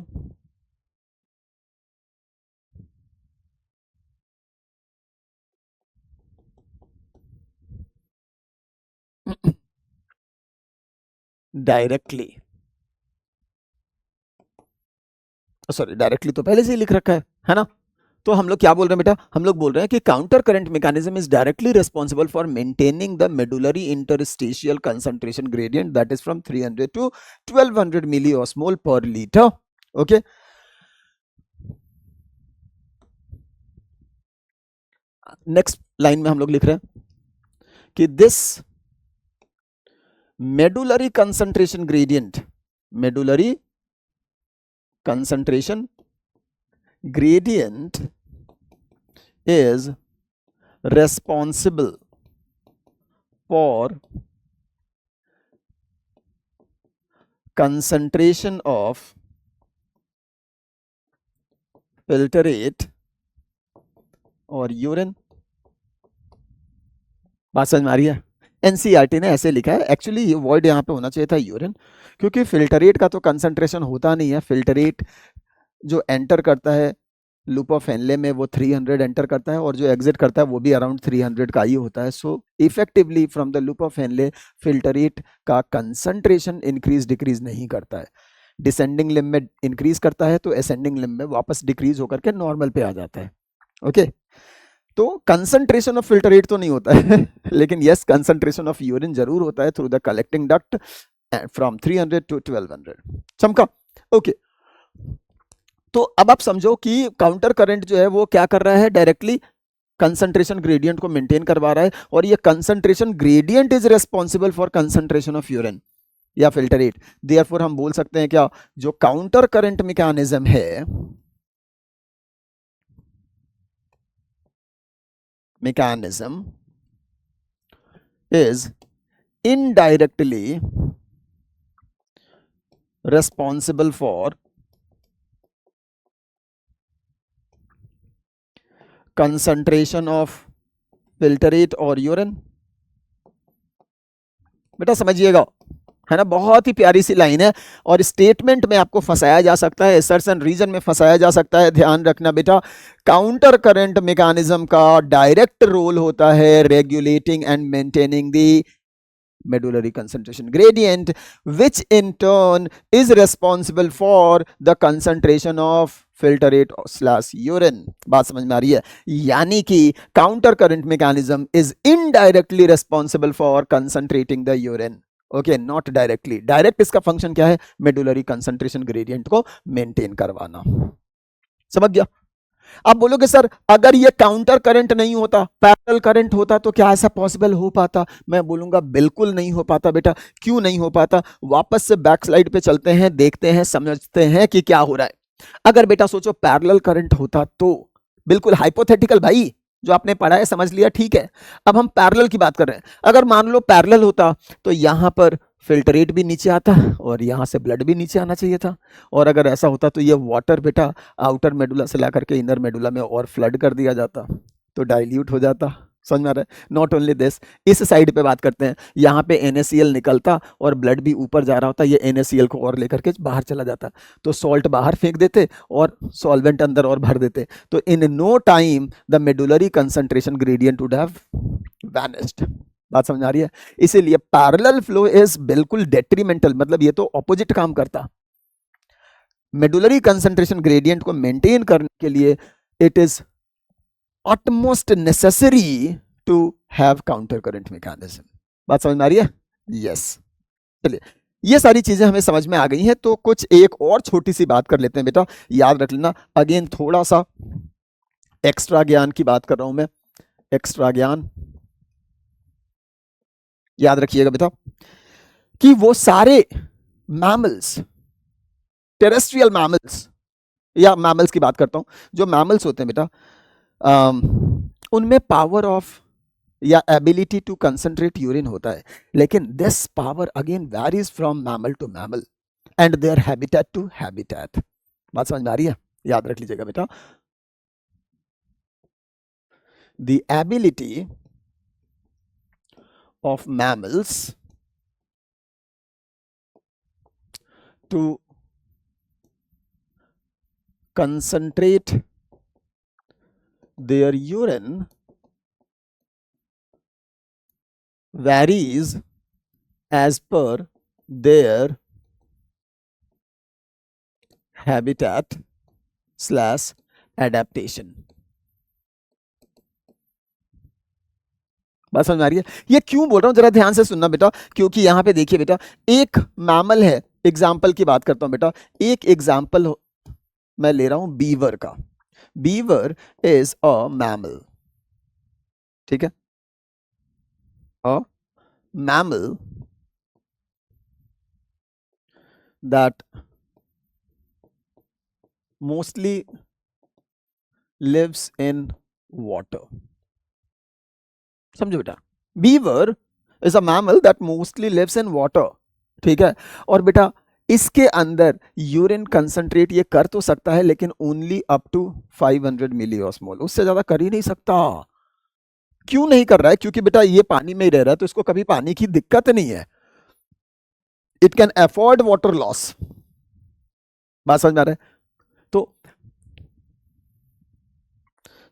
A: directly. Sorry, directly तो पहले से ही लिख रखा है ना? तो हम लोग क्या बोल रहे हैं बेटा? हम लोग बोल रहे हैं कि counter current mechanism is directly responsible for maintaining the medullary interstitial concentration gradient that is from 300 to 1200 milliosmole per litre. Okay, next line में हम लोग लिख रहे हैं कि this medullary concentration gradient is responsible for concentration of filtrate और यूरिन. बात समझ में आ रही है? एनसीईआरटी ने ऐसे लिखा है. एक्चुअली ये वर्ड यहाँ पे होना चाहिए था यूरिन, क्योंकि फिल्टरेट का तो कंसंट्रेशन होता नहीं है. फिल्टरेट जो एंटर करता है लूप ऑफ हेनले में वो 300 एंटर करता है और जो एग्जिट करता है वो भी अराउंड 300 का ही होता है. सो effectively from the loop of Henley filtrate का कंसंट्रेशन इंक्रीज डिक्रीज नहीं करता है. डिसेंडिंग लिम्ब में इंक्रीज करता है तो असेंडिंग लिम्ब में वापस डिक्रीज होकर के नॉर्मल पे आ जाता है. ओके, तो कंसंट्रेशन ऑफ फिल्टरेट तो नहीं होता है लेकिन यस, कंसंट्रेशन ऑफ यूरिन जरूर होता है through the collecting duct from 300 to 1200. चमका? ओके, तो अब आप समझो कि काउंटर करंट जो है वो क्या कर रहा है? डायरेक्टली कंसंट्रेशन ग्रेडियंट को मेंटेन करवा रहा है और ये concentration gradient is responsible for concentration of urine या फिल्टरेट. देयरफॉर हम बोल सकते हैं क्या, जो काउंटर करंट मैकेनिज्म है mechanism is indirectly responsible for concentration of filtrate और यूरिन. बेटा समझिएगा, है ना? बहुत ही प्यारी सी लाइन है और स्टेटमेंट में आपको फंसाया जा सकता है, असर्शन रीजन में फंसाया जा सकता है. ध्यान रखना बेटा, काउंटर करंट मैकेनिज्म का डायरेक्ट रोल होता है regulating and maintaining the medullary concentration gradient, which in turn is responsible for the concentration of filtrate slash urine. बात समझ में आ रही है? यानी कि counter current mechanism is indirectly responsible for concentrating the urine. Okay, not directly. Direct इसका फंक्शन क्या है? मेडुलरी कंसंट्रेशन ग्रेडियंट को मेंटेन करवाना. समझ गया? आप बोलोगे सर अगर ये काउंटर करंट नहीं होता, पैरेलल करंट होता तो क्या ऐसा पॉसिबल हो पाता? मैं बोलूंगा बिल्कुल नहीं हो पाता बेटा. क्यों नहीं हो पाता? वापस से बैक स्लाइड पे चलते हैं, देखते हैं, समझते हैं कि क्या हो रहा है. अगर बेटा सोचो पैरेलल करंट होता तो, बिल्कुल हाइपोथेटिकल भाई, जो आपने पढ़ा है समझ लिया, ठीक है. अब हम पैरेलल की बात कर रहे हैं. अगर मान लो पैरेलल होता तो यहां पर फिल्ट्रेट भी नीचे आता और यहाँ से ब्लड भी नीचे आना चाहिए था, और अगर ऐसा होता तो ये वाटर बेटा आउटर मेडुला से ला करके इनर मेडुला में और फ्लड कर दिया जाता, तो डाइल्यूट हो जाता। समझ में आ रहा है? नॉट ओनली दिस, इस साइड पे बात करते हैं, यहाँ पे NaCl निकलता और ब्लड भी ऊपर जा रहा होता, ये NaCl को और लेकर के बाहर चला जाता, तो सॉल्ट बाहर फेंक देते और सॉल्वेंट अंदर और भर देते, तो in no time the medullary concentration gradient would have vanished. बात समझ आ रही है? इसीलिए पैरेलल फ्लो इज बिल्कुल डेट्रीमेंटल, मतलब ये तो ऑपोजिट काम करता। मेडुलरी कंसंट्रेशन ग्रेडियंट को मेंटेन करने के लिए it is utmost necessary to have counter current mechanism। बात समझ में आ रही है? यस। चलिए, ये सारी चीजें हमें समझ में आ गई हैं, तो कुछ एक और छोटी सी बात कर लेते हैं बेटा, याद रख लेना। अगेन थोड़ा सा एक्स्ट्रा ज्ञान की बात कर रहा हूं मैं, एक्स्ट्रा ज्ञान याद रखिएगा बेटा, कि वो सारे मैमल्स, टेरेस्ट्रियल मैमल्स, या मैमल्स की बात करता हूं, जो मैमल्स होते हैं बेटा, उनमें पावर ऑफ या एबिलिटी टू कंसंट्रेट यूरिन होता है, लेकिन this power again varies from mammal to mammal and their habitat to habitat. बात समझ में आ रही है? याद रख लीजिएगा बेटा, the ability of mammals to concentrate their urine varies as per their habitat slash adaptation। बात समझ में आ रही है? ये क्यों बोल रहा हूं, जरा ध्यान से सुनना बेटा, क्योंकि यहां पे देखिए बेटा, एक मैमल है, एग्जाम्पल की बात करता हूं बेटा, एक एग्जाम्पल मैं ले रहा हूं बीवर का। बीवर इज अ मैमल, ठीक है, a mammal that mostly lives in water. समझो बेटा, beaver is a mammal that mostly lives in water, ठीक है, और बेटा इसके अंदर यूरिन कंसंट्रेट ये कर तो सकता है, लेकिन ओनली अप टू 500 मिलीऑस्मोल, उससे ज्यादा कर ही नहीं सकता। क्यों नहीं कर रहा है? क्योंकि बेटा ये पानी में ही रह रहा है, तो इसको कभी पानी की दिक्कत नहीं है, it can afford water loss. बात समझ में आ रहा है? तो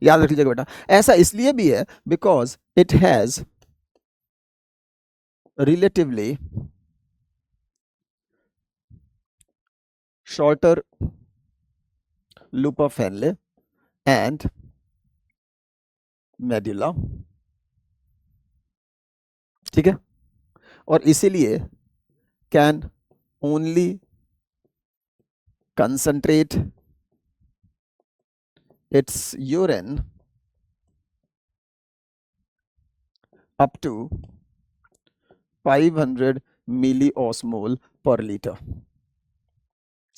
A: याद रख लीजिएगा बेटा, ऐसा इसलिए भी है because it has relatively shorter loop of Henle and medulla, ठीक है, और इसीलिए can only concentrate its urine up to 500 milliosmol per liter।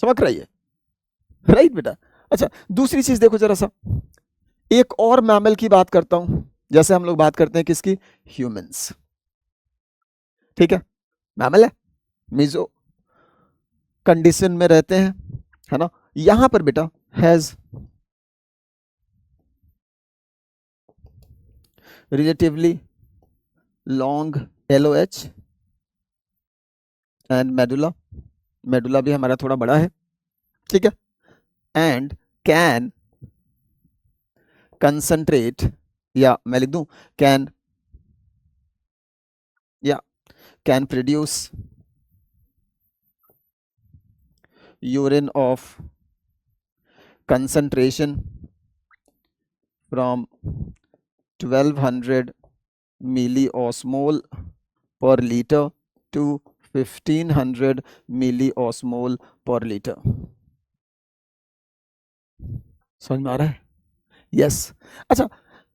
A: समझ रही है? राइट बेटा। अच्छा, दूसरी चीज देखो जरा सा, एक और मैमल की बात करता हूं, जैसे हम लोग बात करते हैं किसकी, ह्यूमंस, ठीक है, मैमल है, मिजो कंडीशन में रहते हैं, है ना, यहां पर बेटा has relatively long LOH and medulla, medulla भी हमारा थोड़ा बड़ा है, ठीक है, एंड कैन कंसंट्रेट, या मैं लिख दूं कैन, या can produce urine of concentration from 1200 milliosmol per liter to 1500 milliosmol per liter। समझ में आ रहा है? यस। अच्छा,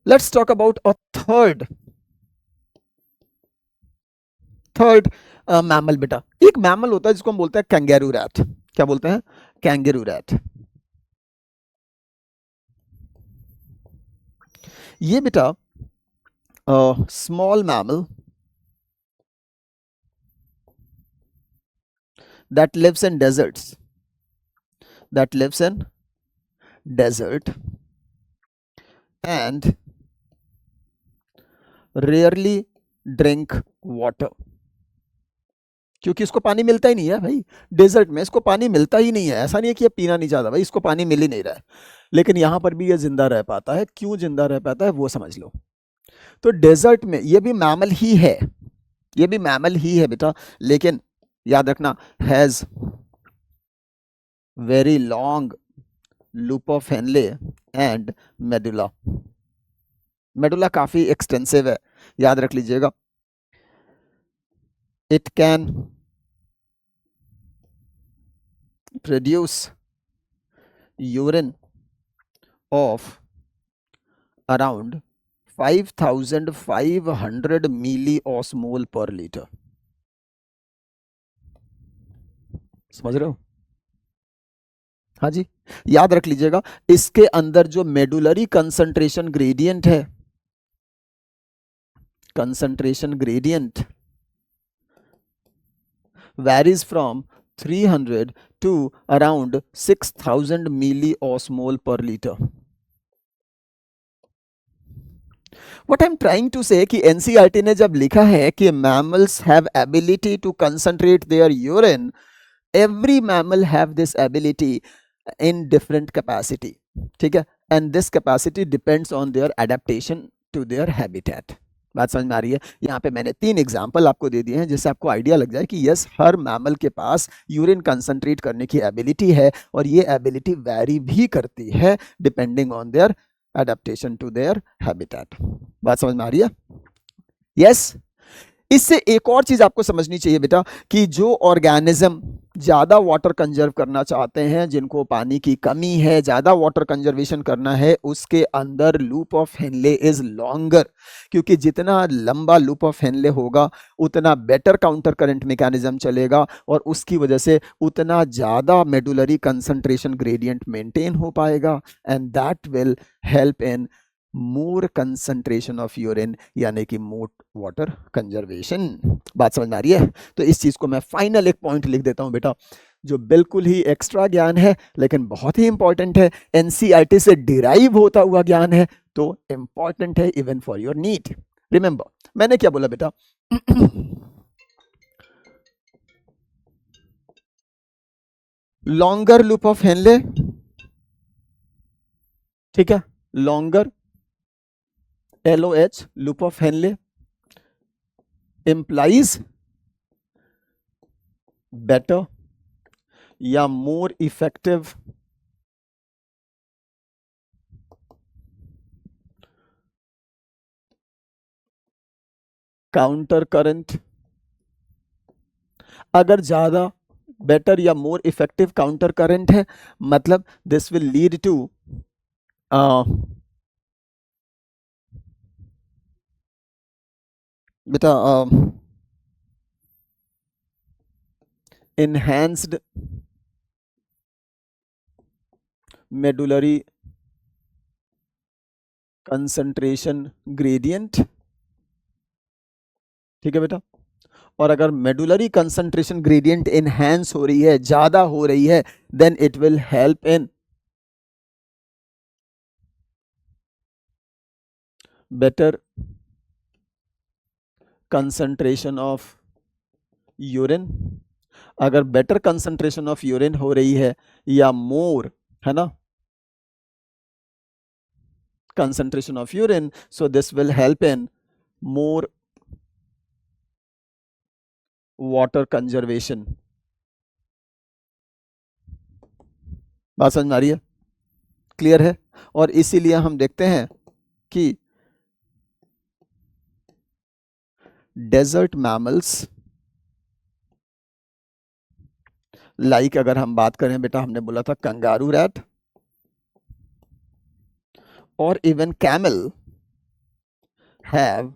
A: let's talk about a third mammal बेटा। एक मैमल होता है जिसको हम बोलते हैं कैंगेरू रैट। क्या बोलते हैं? कैंगेरू रैट। ये बेटा small mammal that lives in deserts, that lives in desert and rarely drink water, क्योंकि इसको पानी मिलता ही नहीं है भाई, डेजर्ट में इसको पानी मिलता ही नहीं है। ऐसा नहीं है कि ये पीना नहीं चाहता भाई, इसको पानी मिल ही नहीं रहा है, लेकिन यहां पर भी ये जिंदा रह पाता है। क्यों जिंदा रह पाता है वो समझ लो। तो डेजर्ट में ये भी मैमल ही है, ये भी मैमल ही है बेटा, लेकिन याद रखना has very long loop of Henle and medulla. Medulla काफी एक्सटेंसिव है, याद रख लीजिएगा। It can produce urine of around 5500 milli osmole per litre. समझ रहे हो? हाँ जी, याद रख लीजिएगा, इसके अंदर जो मेडुलरी कंसंट्रेशन ग्रेडियंट है, concentration gradient varies from 300 to around 6000 milliosmol per liter. What I'm trying to say कि NCERT ने जब लिखा है कि mammals have ability to concentrate their urine, every mammal have this ability in different capacity, ठीक है, and this capacity depends on their adaptation to their habitat. बात समझ में आ रही है? यहाँ पे मैंने 3 एग्जाम्पल आपको दे दिए हैं जिससे आपको आइडिया लग जाए कि यस, हर मैमल के पास यूरिन कंसंट्रेट करने की एबिलिटी है, और ये एबिलिटी वैरी भी करती है depending on their adaptation to their habitat. बात समझ में आ रही है? यस। इससे एक और चीज आपको समझनी चाहिए बेटा कि जो ऑर्गेनिज्म ज्यादा वाटर कंजर्व करना चाहते हैं, जिनको पानी की कमी है, ज्यादा वाटर कंजर्वेशन करना है, उसके अंदर loop of Henley is longer, क्योंकि जितना लंबा लूप ऑफ हेनले होगा उतना बेटर काउंटर करंट मैकेनिज्म चलेगा, और उसकी वजह से उतना ज्यादा मेडुलरी कंसंट्रेशन ग्रेडियंट मेंटेन हो पाएगा, and that will help in more concentration of urine, यानी कि मोर वाटर कंजर्वेशन। बात समझ में आ रही है? तो इस चीज को मैं फाइनल एक पॉइंट लिख देता हूं बेटा, जो बिल्कुल ही एक्स्ट्रा ज्ञान है लेकिन बहुत ही इंपॉर्टेंट है, एनसीईआरटी से डिराइव होता हुआ ज्ञान है, तो इंपॉर्टेंट है even for your need. Remember, मैंने क्या बोला बेटा? लॉन्गर लूप ऑफ हेनले, ठीक है, longer LOH loop of Henley implies better या more effective काउंटर करंट। अगर ज्यादा बेटर या मोर इफेक्टिव काउंटर करंट है, मतलब दिस विल लीड टू बेटा enhanced medullary concentration gradient, ठीक है बेटा। और अगर मेडुलरी कंसंट्रेशन ग्रेडियंट एनहांस हो रही है, ज्यादा हो रही है, then it will help in better concentration of urine. अगर बेटर कंसंट्रेशन ऑफ यूरिन हो रही है या मोर, है ना, concentration of urine, so this will help in more water conservation। बात समझ में आ रही है? क्लियर है? और इसीलिए हम देखते हैं कि डेजर्ट मैमल्स, लाइक अगर हम बात करें बेटा, हमने बोला था कंगारू रैट और even camel have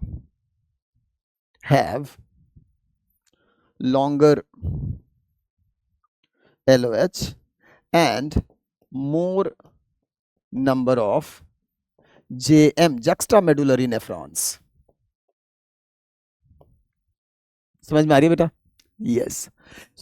A: longer LOH and more number of JM, juxtamedullary nephrons। समझ में आ रही है बेटा? Yes.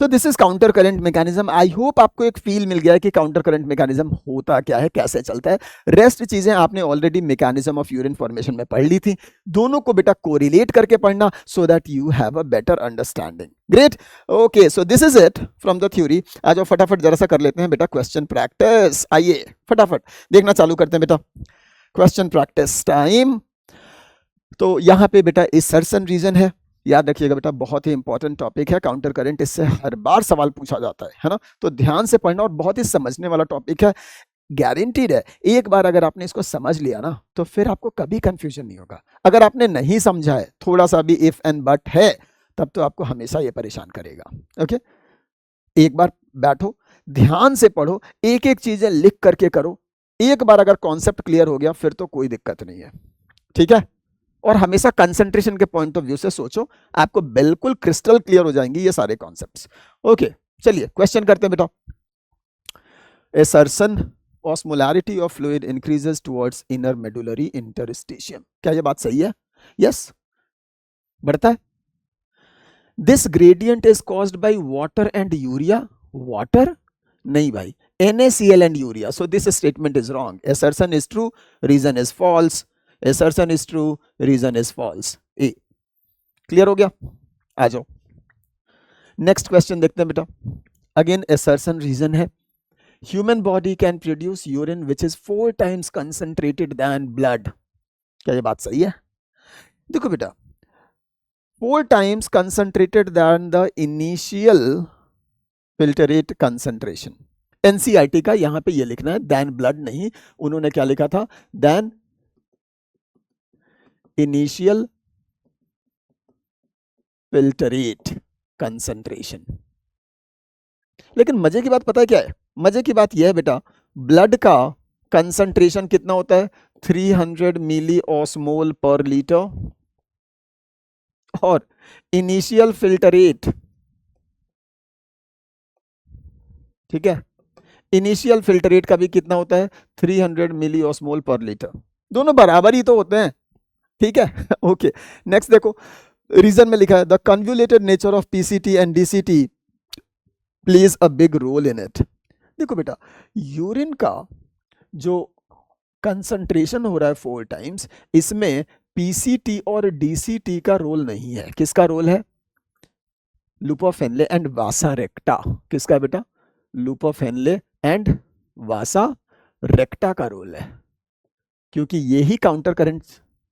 A: So this is counter current mechanism. I hope आपको एक फील मिल गया है कि काउंटर करंट मैकेनिज्म होता क्या है, कैसे चलता है। रेस्ट चीजें आपने already mechanism of urine formation में पढ़ ली थी। दोनों को बेटा कोरिलेट करके पढ़ना so that you have a better understanding. Great, okay, so this is it from the theory. आज फटाफट जरा सा कर लेते हैं बेटा क्वेश्चन प्रैक्टिस। आइए फटाफट देखना चालू करते हैं बेटा, क्वेश्चन प्रैक्टिस टाइम। तो यहाँ पे बेटा असर्शन रीजन है, याद रखिएगा बेटा, बहुत ही इंपॉर्टेंट टॉपिक है काउंटर करंट, इससे हर बार सवाल पूछा जाता है ना, तो ध्यान से पढ़ना और बहुत ही समझने वाला टॉपिक है। गारंटीड है एक बार अगर आपने इसको समझ लिया ना तो फिर आपको कभी कंफ्यूजन नहीं होगा। अगर आपने नहीं समझा है, थोड़ा सा भी इफ एंड बट है, तब तो आपको हमेशा ये परेशान करेगा। ओके, एक बार बैठो, ध्यान से पढ़ो, एक एक चीजें लिख करके करो। एक बार अगर कॉन्सेप्ट क्लियर हो गया फिर तो कोई दिक्कत नहीं है, ठीक है। और हमेशा कंसंट्रेशन के पॉइंट ऑफ व्यू से सोचो, आपको बिल्कुल क्रिस्टल क्लियर हो जाएंगे ये सारे कॉन्सेप्ट्स। ओके, चलिए क्वेश्चन करते हैं बेटा। Assertion osmolarity of fluid increases towards inner medullary interstitium, क्या ये बात सही है? यस, बढ़ता है। This gradient is caused by water and urea. Water नहीं भाई, NaCl and urea, so this statement is wrong. Assertion is true, reason is false. assertion is true, reason is false। A clear हो गया? आ जाओ नेक्स्ट क्वेश्चन देखते हैं बेटा। अगेन assertion रीजन है, human body can produce urine which is 4 times concentrated than blood. क्या ये बात सही है? देखो बेटा, 4 times concentrated than the initial filtrate concentration. NCERT का यहां पे ये लिखना है, देन ब्लड नहीं, उन्होंने क्या लिखा था, देन इनिशियल फिल्टरेट कंसंट्रेशन। लेकिन मजे की बात पता है क्या है? मजे की बात यह है बेटा, ब्लड का कंसंट्रेशन कितना होता है? 300 मिली ऑस्मोल पर लीटर, और इनिशियल फिल्टरेट, ठीक है, इनिशियल फिल्टरेट का भी कितना होता है? 300 मिली ऑस्मोल पर लीटर। दोनों बराबर ही तो होते हैं, ठीक है। ओके, नेक्स्ट देखो, रीजन में लिखा है the convoluted nature of PCT and DCT plays a big role in it. देखो बेटा, यूरिन का जो कंसंट्रेशन हो रहा है 4 times, इसमें पीसीटी और डीसीटी का रोल नहीं है। किसका रोल है? Loop of Henle and vasa रेक्टा। किसका बेटा? Loop of Henle and vasa रेक्टा का रोल है, क्योंकि यही काउंटर करंट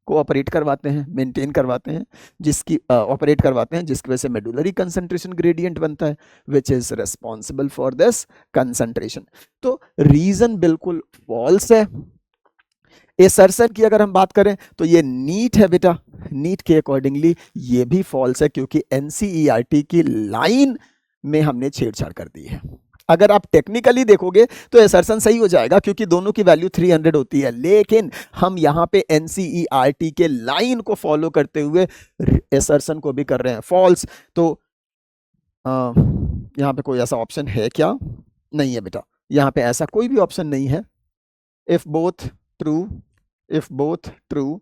A: को ऑपरेट करवाते हैं, मेंटेन करवाते हैं, जिसकी ऑपरेट करवाते हैं, जिसकी वजह से मेडुलरी कंसंट्रेशन ग्रेडियंट बनता है, which is responsible for this concentration. तो रीजन बिल्कुल फॉल्स है। असर्शन की अगर हम बात करें तो ये नीट है बेटा, नीट के अकॉर्डिंगली ये भी फॉल्स है, क्योंकि एनसीईआरटी की लाइन में हमने छेड़छाड़ कर दी है। अगर आप टेक्निकली देखोगे तो असर्शन सही हो जाएगा, क्योंकि दोनों की वैल्यू 300 होती है, लेकिन हम यहाँ पे एनसीईआरटी के लाइन को फॉलो करते हुए असर्शन को भी कर रहे हैं फॉल्स। तो यहाँ पे कोई ऐसा ऑप्शन है क्या? नहीं है बेटा, यहाँ पे ऐसा कोई भी ऑप्शन नहीं है। If both true,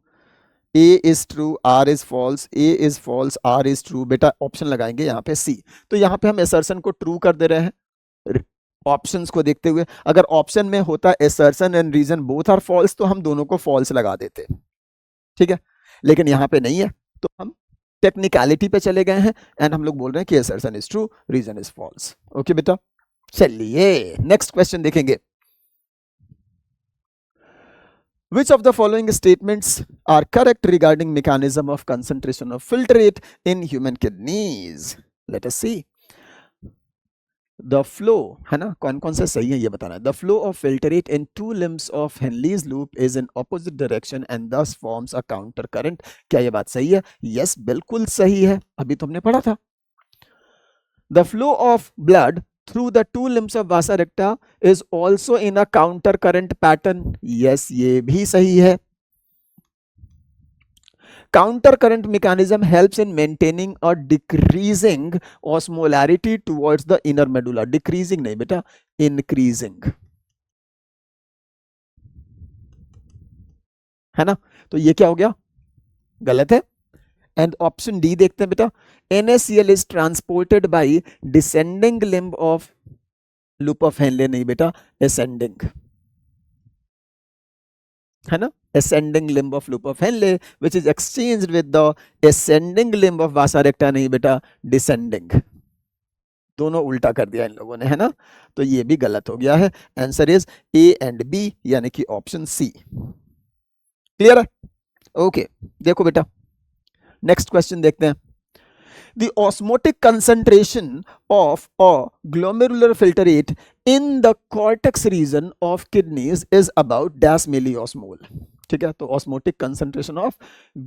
A: A is true, R is false, A is false, R is true, बेटा ऑप्शन लगाएंगे यहाँ पे C। तो यहाँ पे हम assertion को ट्रू कर दे रहे हैं ऑप्शंस को देखते हुए। अगर ऑप्शन में होता assertion and reason both are false तो हम दोनों को फॉल्स लगा देते, ठीक है, लेकिन यहाँ पे नहीं है, तो हम टेक्निकलिटी पे चले गए हैं एंड हम लोग बोल रहे हैं कि assertion is true, reason is false. Okay बेटा, चलिए नेक्स्ट क्वेश्चन देखेंगे। Which of the following statements are correct regarding mechanism of concentration of filtrate in human kidneys? Let us see. The flow, है ना, कौन कौन से सही है ये बताना है। The flow of filtrate in 2 limbs of Henle's loop is in opposite direction and thus forms a counter current. क्या ये बात सही है? Yes, बिल्कुल सही है, अभी तो हमने पढ़ा था। The flow of blood through the 2 limbs of vasa recta is also in a counter current pattern. Yes, ये भी सही है। Counter current mechanism helps in maintaining or decreasing osmolarity towards the inner medulla. Decreasing नहीं बेटा, increasing, है ना। तो ये क्या हो गया? गलत है। एंड ऑप्शन डी देखते हैं बेटा, NaCl is transported by descending limb of loop of Henley, नहीं बेटा असेंडिंग, है ना, ascending limb of loop of Henle which is exchanged with the ascending limb of vasa recta, नहीं बेटा descending, दोनों उल्टा कर दिया इन लोगों ने, है ना, तो ये भी गलत हो गया है। Answer is A and B यानी कि ऑप्शन सी। क्लियर है? ओके, देखो बेटा नेक्स्ट क्वेश्चन देखते हैं। The osmotic concentration of a glomerular filtrate in the cortex region of kidneys is about dash milliosmol। ठीक है, तो osmotic concentration of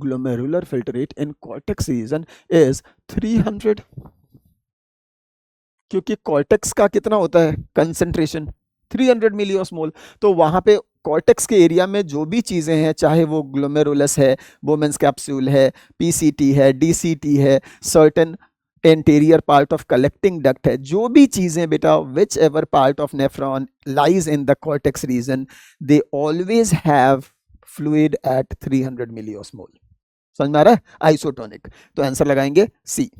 A: glomerular filtrate in cortex region is 300, क्योंकि कॉर्टेक्स का कितना होता है कंसंट्रेशन 300 मिलियोस्मोल, तो वहां पे कॉर्टेक्स के एरिया में जो भी चीजें हैं, चाहे वो ग्लोमेरुलस है, बोमेंस कैप्सूल है, पीसीटी है, डीसीटी है, certain anterior part of collecting duct है, जो भी चीजें बेटा whichever part of nephron lies in the cortex region, they always have fluid at 300 milliosmole. समझ में आ रहा है? आइसोटोनिक, तो आंसर लगाएंगे सी।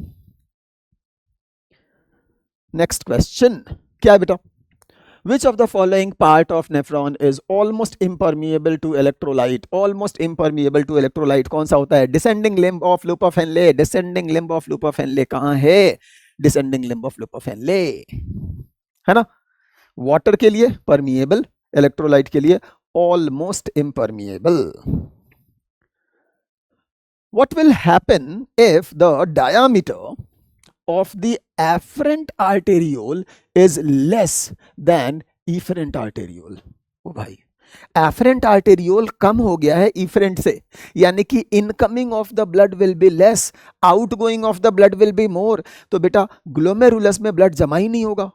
A: नेक्स्ट क्वेश्चन क्या है बेटा? Which of the following part of nephron is almost impermeable to electrolyte? Almost impermeable to electrolyte कौन सा होता है? Descending limb of loop of Henle। Descending limb of loop of Henle कहाँ है? Descending limb of loop of Henle, है ना। वाटर के लिए permeable, electrolyte के लिए almost impermeable। What will happen if the diameter of the afferent arteriole is less than efferent arteriole? ओ भाई, afferent arteriole कम हो गया है efferent से, यानी कि incoming of the blood will be less, outgoing of the blood will be मोर, तो बेटा ग्लोमेरुलस में ब्लड जमा ही नहीं होगा,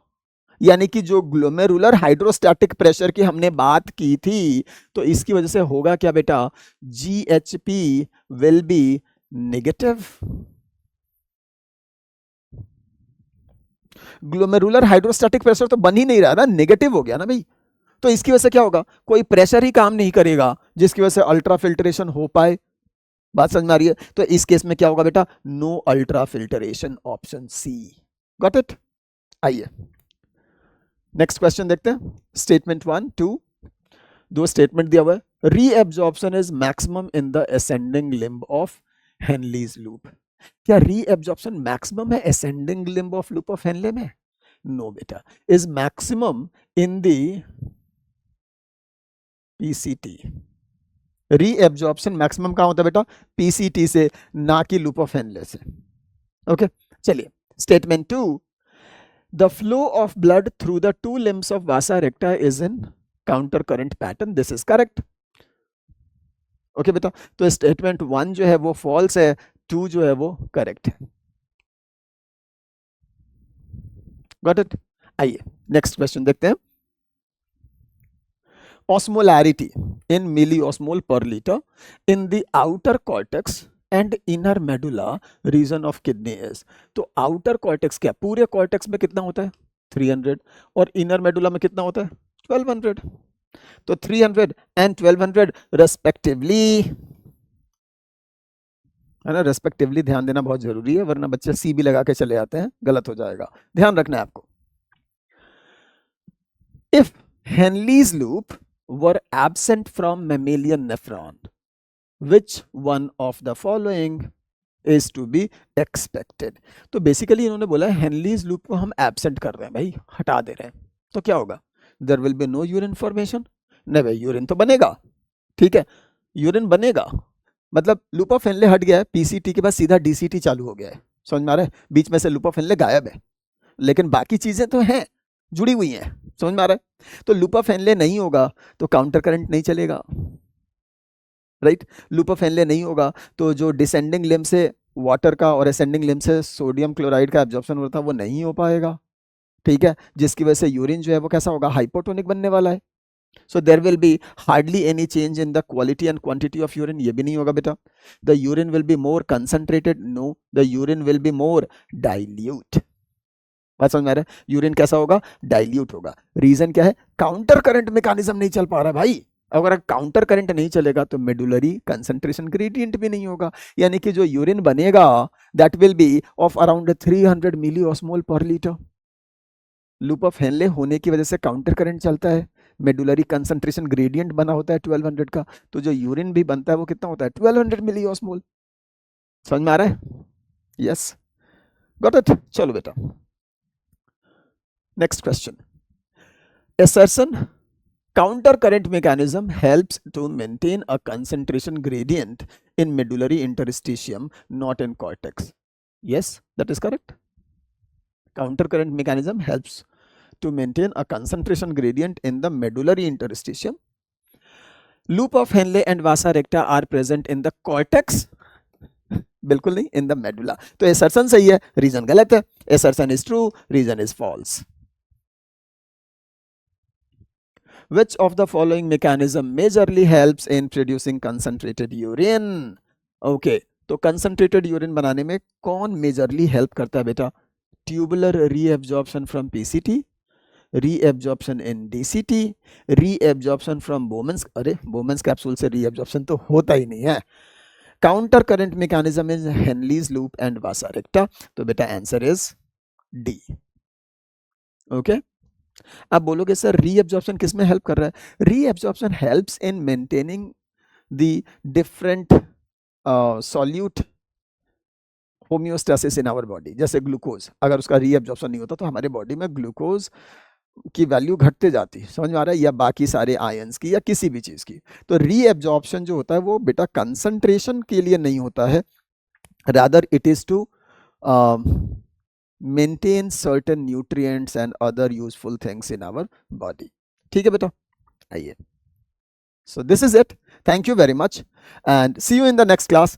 A: यानी कि जो ग्लोमेरुलर हाइड्रोस्टैटिक प्रेशर की हमने बात की थी, तो इसकी वजह से होगा क्या बेटा? GHP will be negative. Glomerular hydrostatic pressure तो बन ही नहीं रहा ना, नेगेटिव हो गया ना भाई, तो इसकी वजह से क्या होगा? कोई प्रेशर ही काम नहीं करेगा जिसकी वजह से अल्ट्रा फिल्ट्रेशन हो पाए। बात समझ में आ रही है? तो इस केस में क्या होगा बेटा? No ultrafiltration, option C. Got it? आइए नेक्स्ट क्वेश्चन देखते हैं। स्टेटमेंट 1, 2, दो स्टेटमेंट दिया हुआ है। Reabsorption is maximum in the ascending limb of Henle's loop. क्या रीएब्जॉर्प्शन मैक्सिमम है ascending limb of loop of Henle में? नो बेटा, is maximum in the PCT. Reabsorption maximum कहां होता है बेटा? पीसीटी से, ना कि लूप ऑफ हेनले से। ओके, चलिए statement 2, the flow of blood through the two limbs of vasa recta is in counter current pattern, this is correct. Okay बेटा, तो स्टेटमेंट 1 जो है वो फॉल्स है, 2 जो है वो करेक्ट है। Got it? आइए नेक्स्ट क्वेश्चन देखते हैं। Osmolarity in milliosmol per liter in the outer cortex and inner medulla region of kidney is। तो outer cortex क्या, पूरे cortex में कितना होता है? 300, और inner medulla में कितना होता है? 1200। तो 300 and 1200 रेस्पेक्टिवली, है ना, रेस्पेक्टिवली ध्यान देना बहुत जरूरी है, वरना बच्चे सी भी लगा के चले आते हैं, गलत हो जाएगा, ध्यान रखना है आपको। If Henle's loop were absent from mammalian nephron, which one of the following is to be expected? तो बेसिकली इन्होंने बोला है हेनलीज लूप को हम एब्सेंट कर रहे हैं भाई, हटा दे रहे हैं, तो क्या होगा? There will be no urine formation. नहीं भाई, यूरिन तो बनेगा, ठीक है, यूरिन बनेगा, मतलब लूप ऑफ हेनले हट गया है, पीसीटी के बाद सीधा डीसीटी चालू हो गया है। समझ में आ रहा है? बीच में से लूप ऑफ हेनले गायब है, लेकिन बाकी चीजें तो हैं, जुड़ी हुई हैं। समझ में आ रहा है? तो लूप ऑफ हेनले नहीं होगा तो काउंटर करंट नहीं चलेगा, राइट? लूप ऑफ हेनले नहीं होगा तो जो डिसेंडिंग लिम्ब से वाटर का और असेंडिंग लिम्ब से सोडियम क्लोराइड का एब्जॉर्प्शन होता है वो नहीं हो पाएगा, ठीक है, जिसकी वजह से यूरिन जो है वो कैसा होगा? हाइपोटोनिक बनने वाला है। So there will be hardly any change in the quality and quantity of urine, ये भी नहीं होगा बेटा। The urine will be more concentrated, no, the urine will be more dilute. बात समझ में आ रहा है? यूरिन कैसा होगा? डाइल्यूट होगा। रीजन क्या है? काउंटर करंट मैकेनिज्म नहीं चल पा रहा है भाई, अगर काउंटर करंट नहीं चलेगा तो मेडुलरी कंसंट्रेशन ग्रेडियंट भी नहीं होगा, यानी कि जो यूरिन बनेगा that will be of around 300 milli osmole per litre. Loop of Henle होने की वजह से काउंटर करंट चलता है, मेडुलरी कंसंट्रेशन ग्रेडियंट बना होता है 1200 का, तो जो यूरिन भी बनता है वो कितना होता है 1200 मिली ऑस्मोल। समझ में आ रहा है? Yes, got it. चलो बेटा next question. assertion counter current mechanism helps to maintain a concentration gradient in medullary interstitium, not in cortex. Yes, that is correct. Counter current mechanism helps to maintain a concentration gradient in the medullary interstitium. Loop of Henle and vasa recta are present in the cortex. बिल्कुल नहीं, in the medulla. तो assertion सही है, reason गलत है. Assertion is true, reason is false. Which of the following mechanism majorly helps in producing concentrated urine? Okay, तो concentrated urine बनाने में कौन majorly help करता है बेटा? Tubular reabsorption from PCT, reabsorption in DCT, reabsorption from Bowman's, अरे Bowman's capsule से reabsorption तो होता ही नहीं है. Counter current mechanism is Henle's loop and vasa recta. तो बेटा आंसर is D. Okay. आप बोलोगे सर रीएब्जॉर्प्शन किस में हेल्प कर रहा है? Reabsorption helps in maintaining the different solute homeostasis in our body. जैसे ग्लूकोज, अगर उसका रीएब्जॉर्प्शन नहीं होता तो हमारे बॉडी में ग्लूकोज की वैल्यू घटते जाती, समझ में आ रहा है, या बाकी सारे आयंस की या किसी भी चीज की. तो रीएब्जॉर्प्शन जो होता है वो बेटा कंसंट्रेशन के लिए नहीं होता है, rather it is to maintain certain nutrients and other useful things in our body. ठीक है बेटा, आइए. So this is it. Thank you very much and see you in the next class.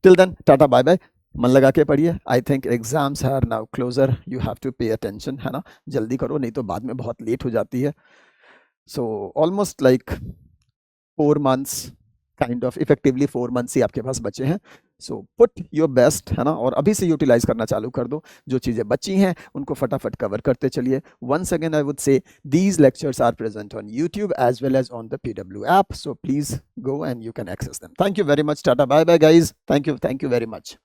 A: Till then, tata bye bye. मन लगा के पढ़िए. I think exams are now closer. You have to pay attention, है ना? जल्दी करो, नहीं तो बाद में बहुत लेट हो जाती है. So almost like 4 months, kind of effectively 4 months ही आपके पास बचे हैं. सो पुट योर बेस्ट, है ना, और अभी से यूटिलाइज करना चालू कर दो. जो चीज़ें बची हैं उनको फटाफट कवर करते चलिए. Once again I would say these lectures are present on YouTube as well as on the PW app, so please go and you can access them. Thank you very much. Tata bye bye guys. Thank you very much.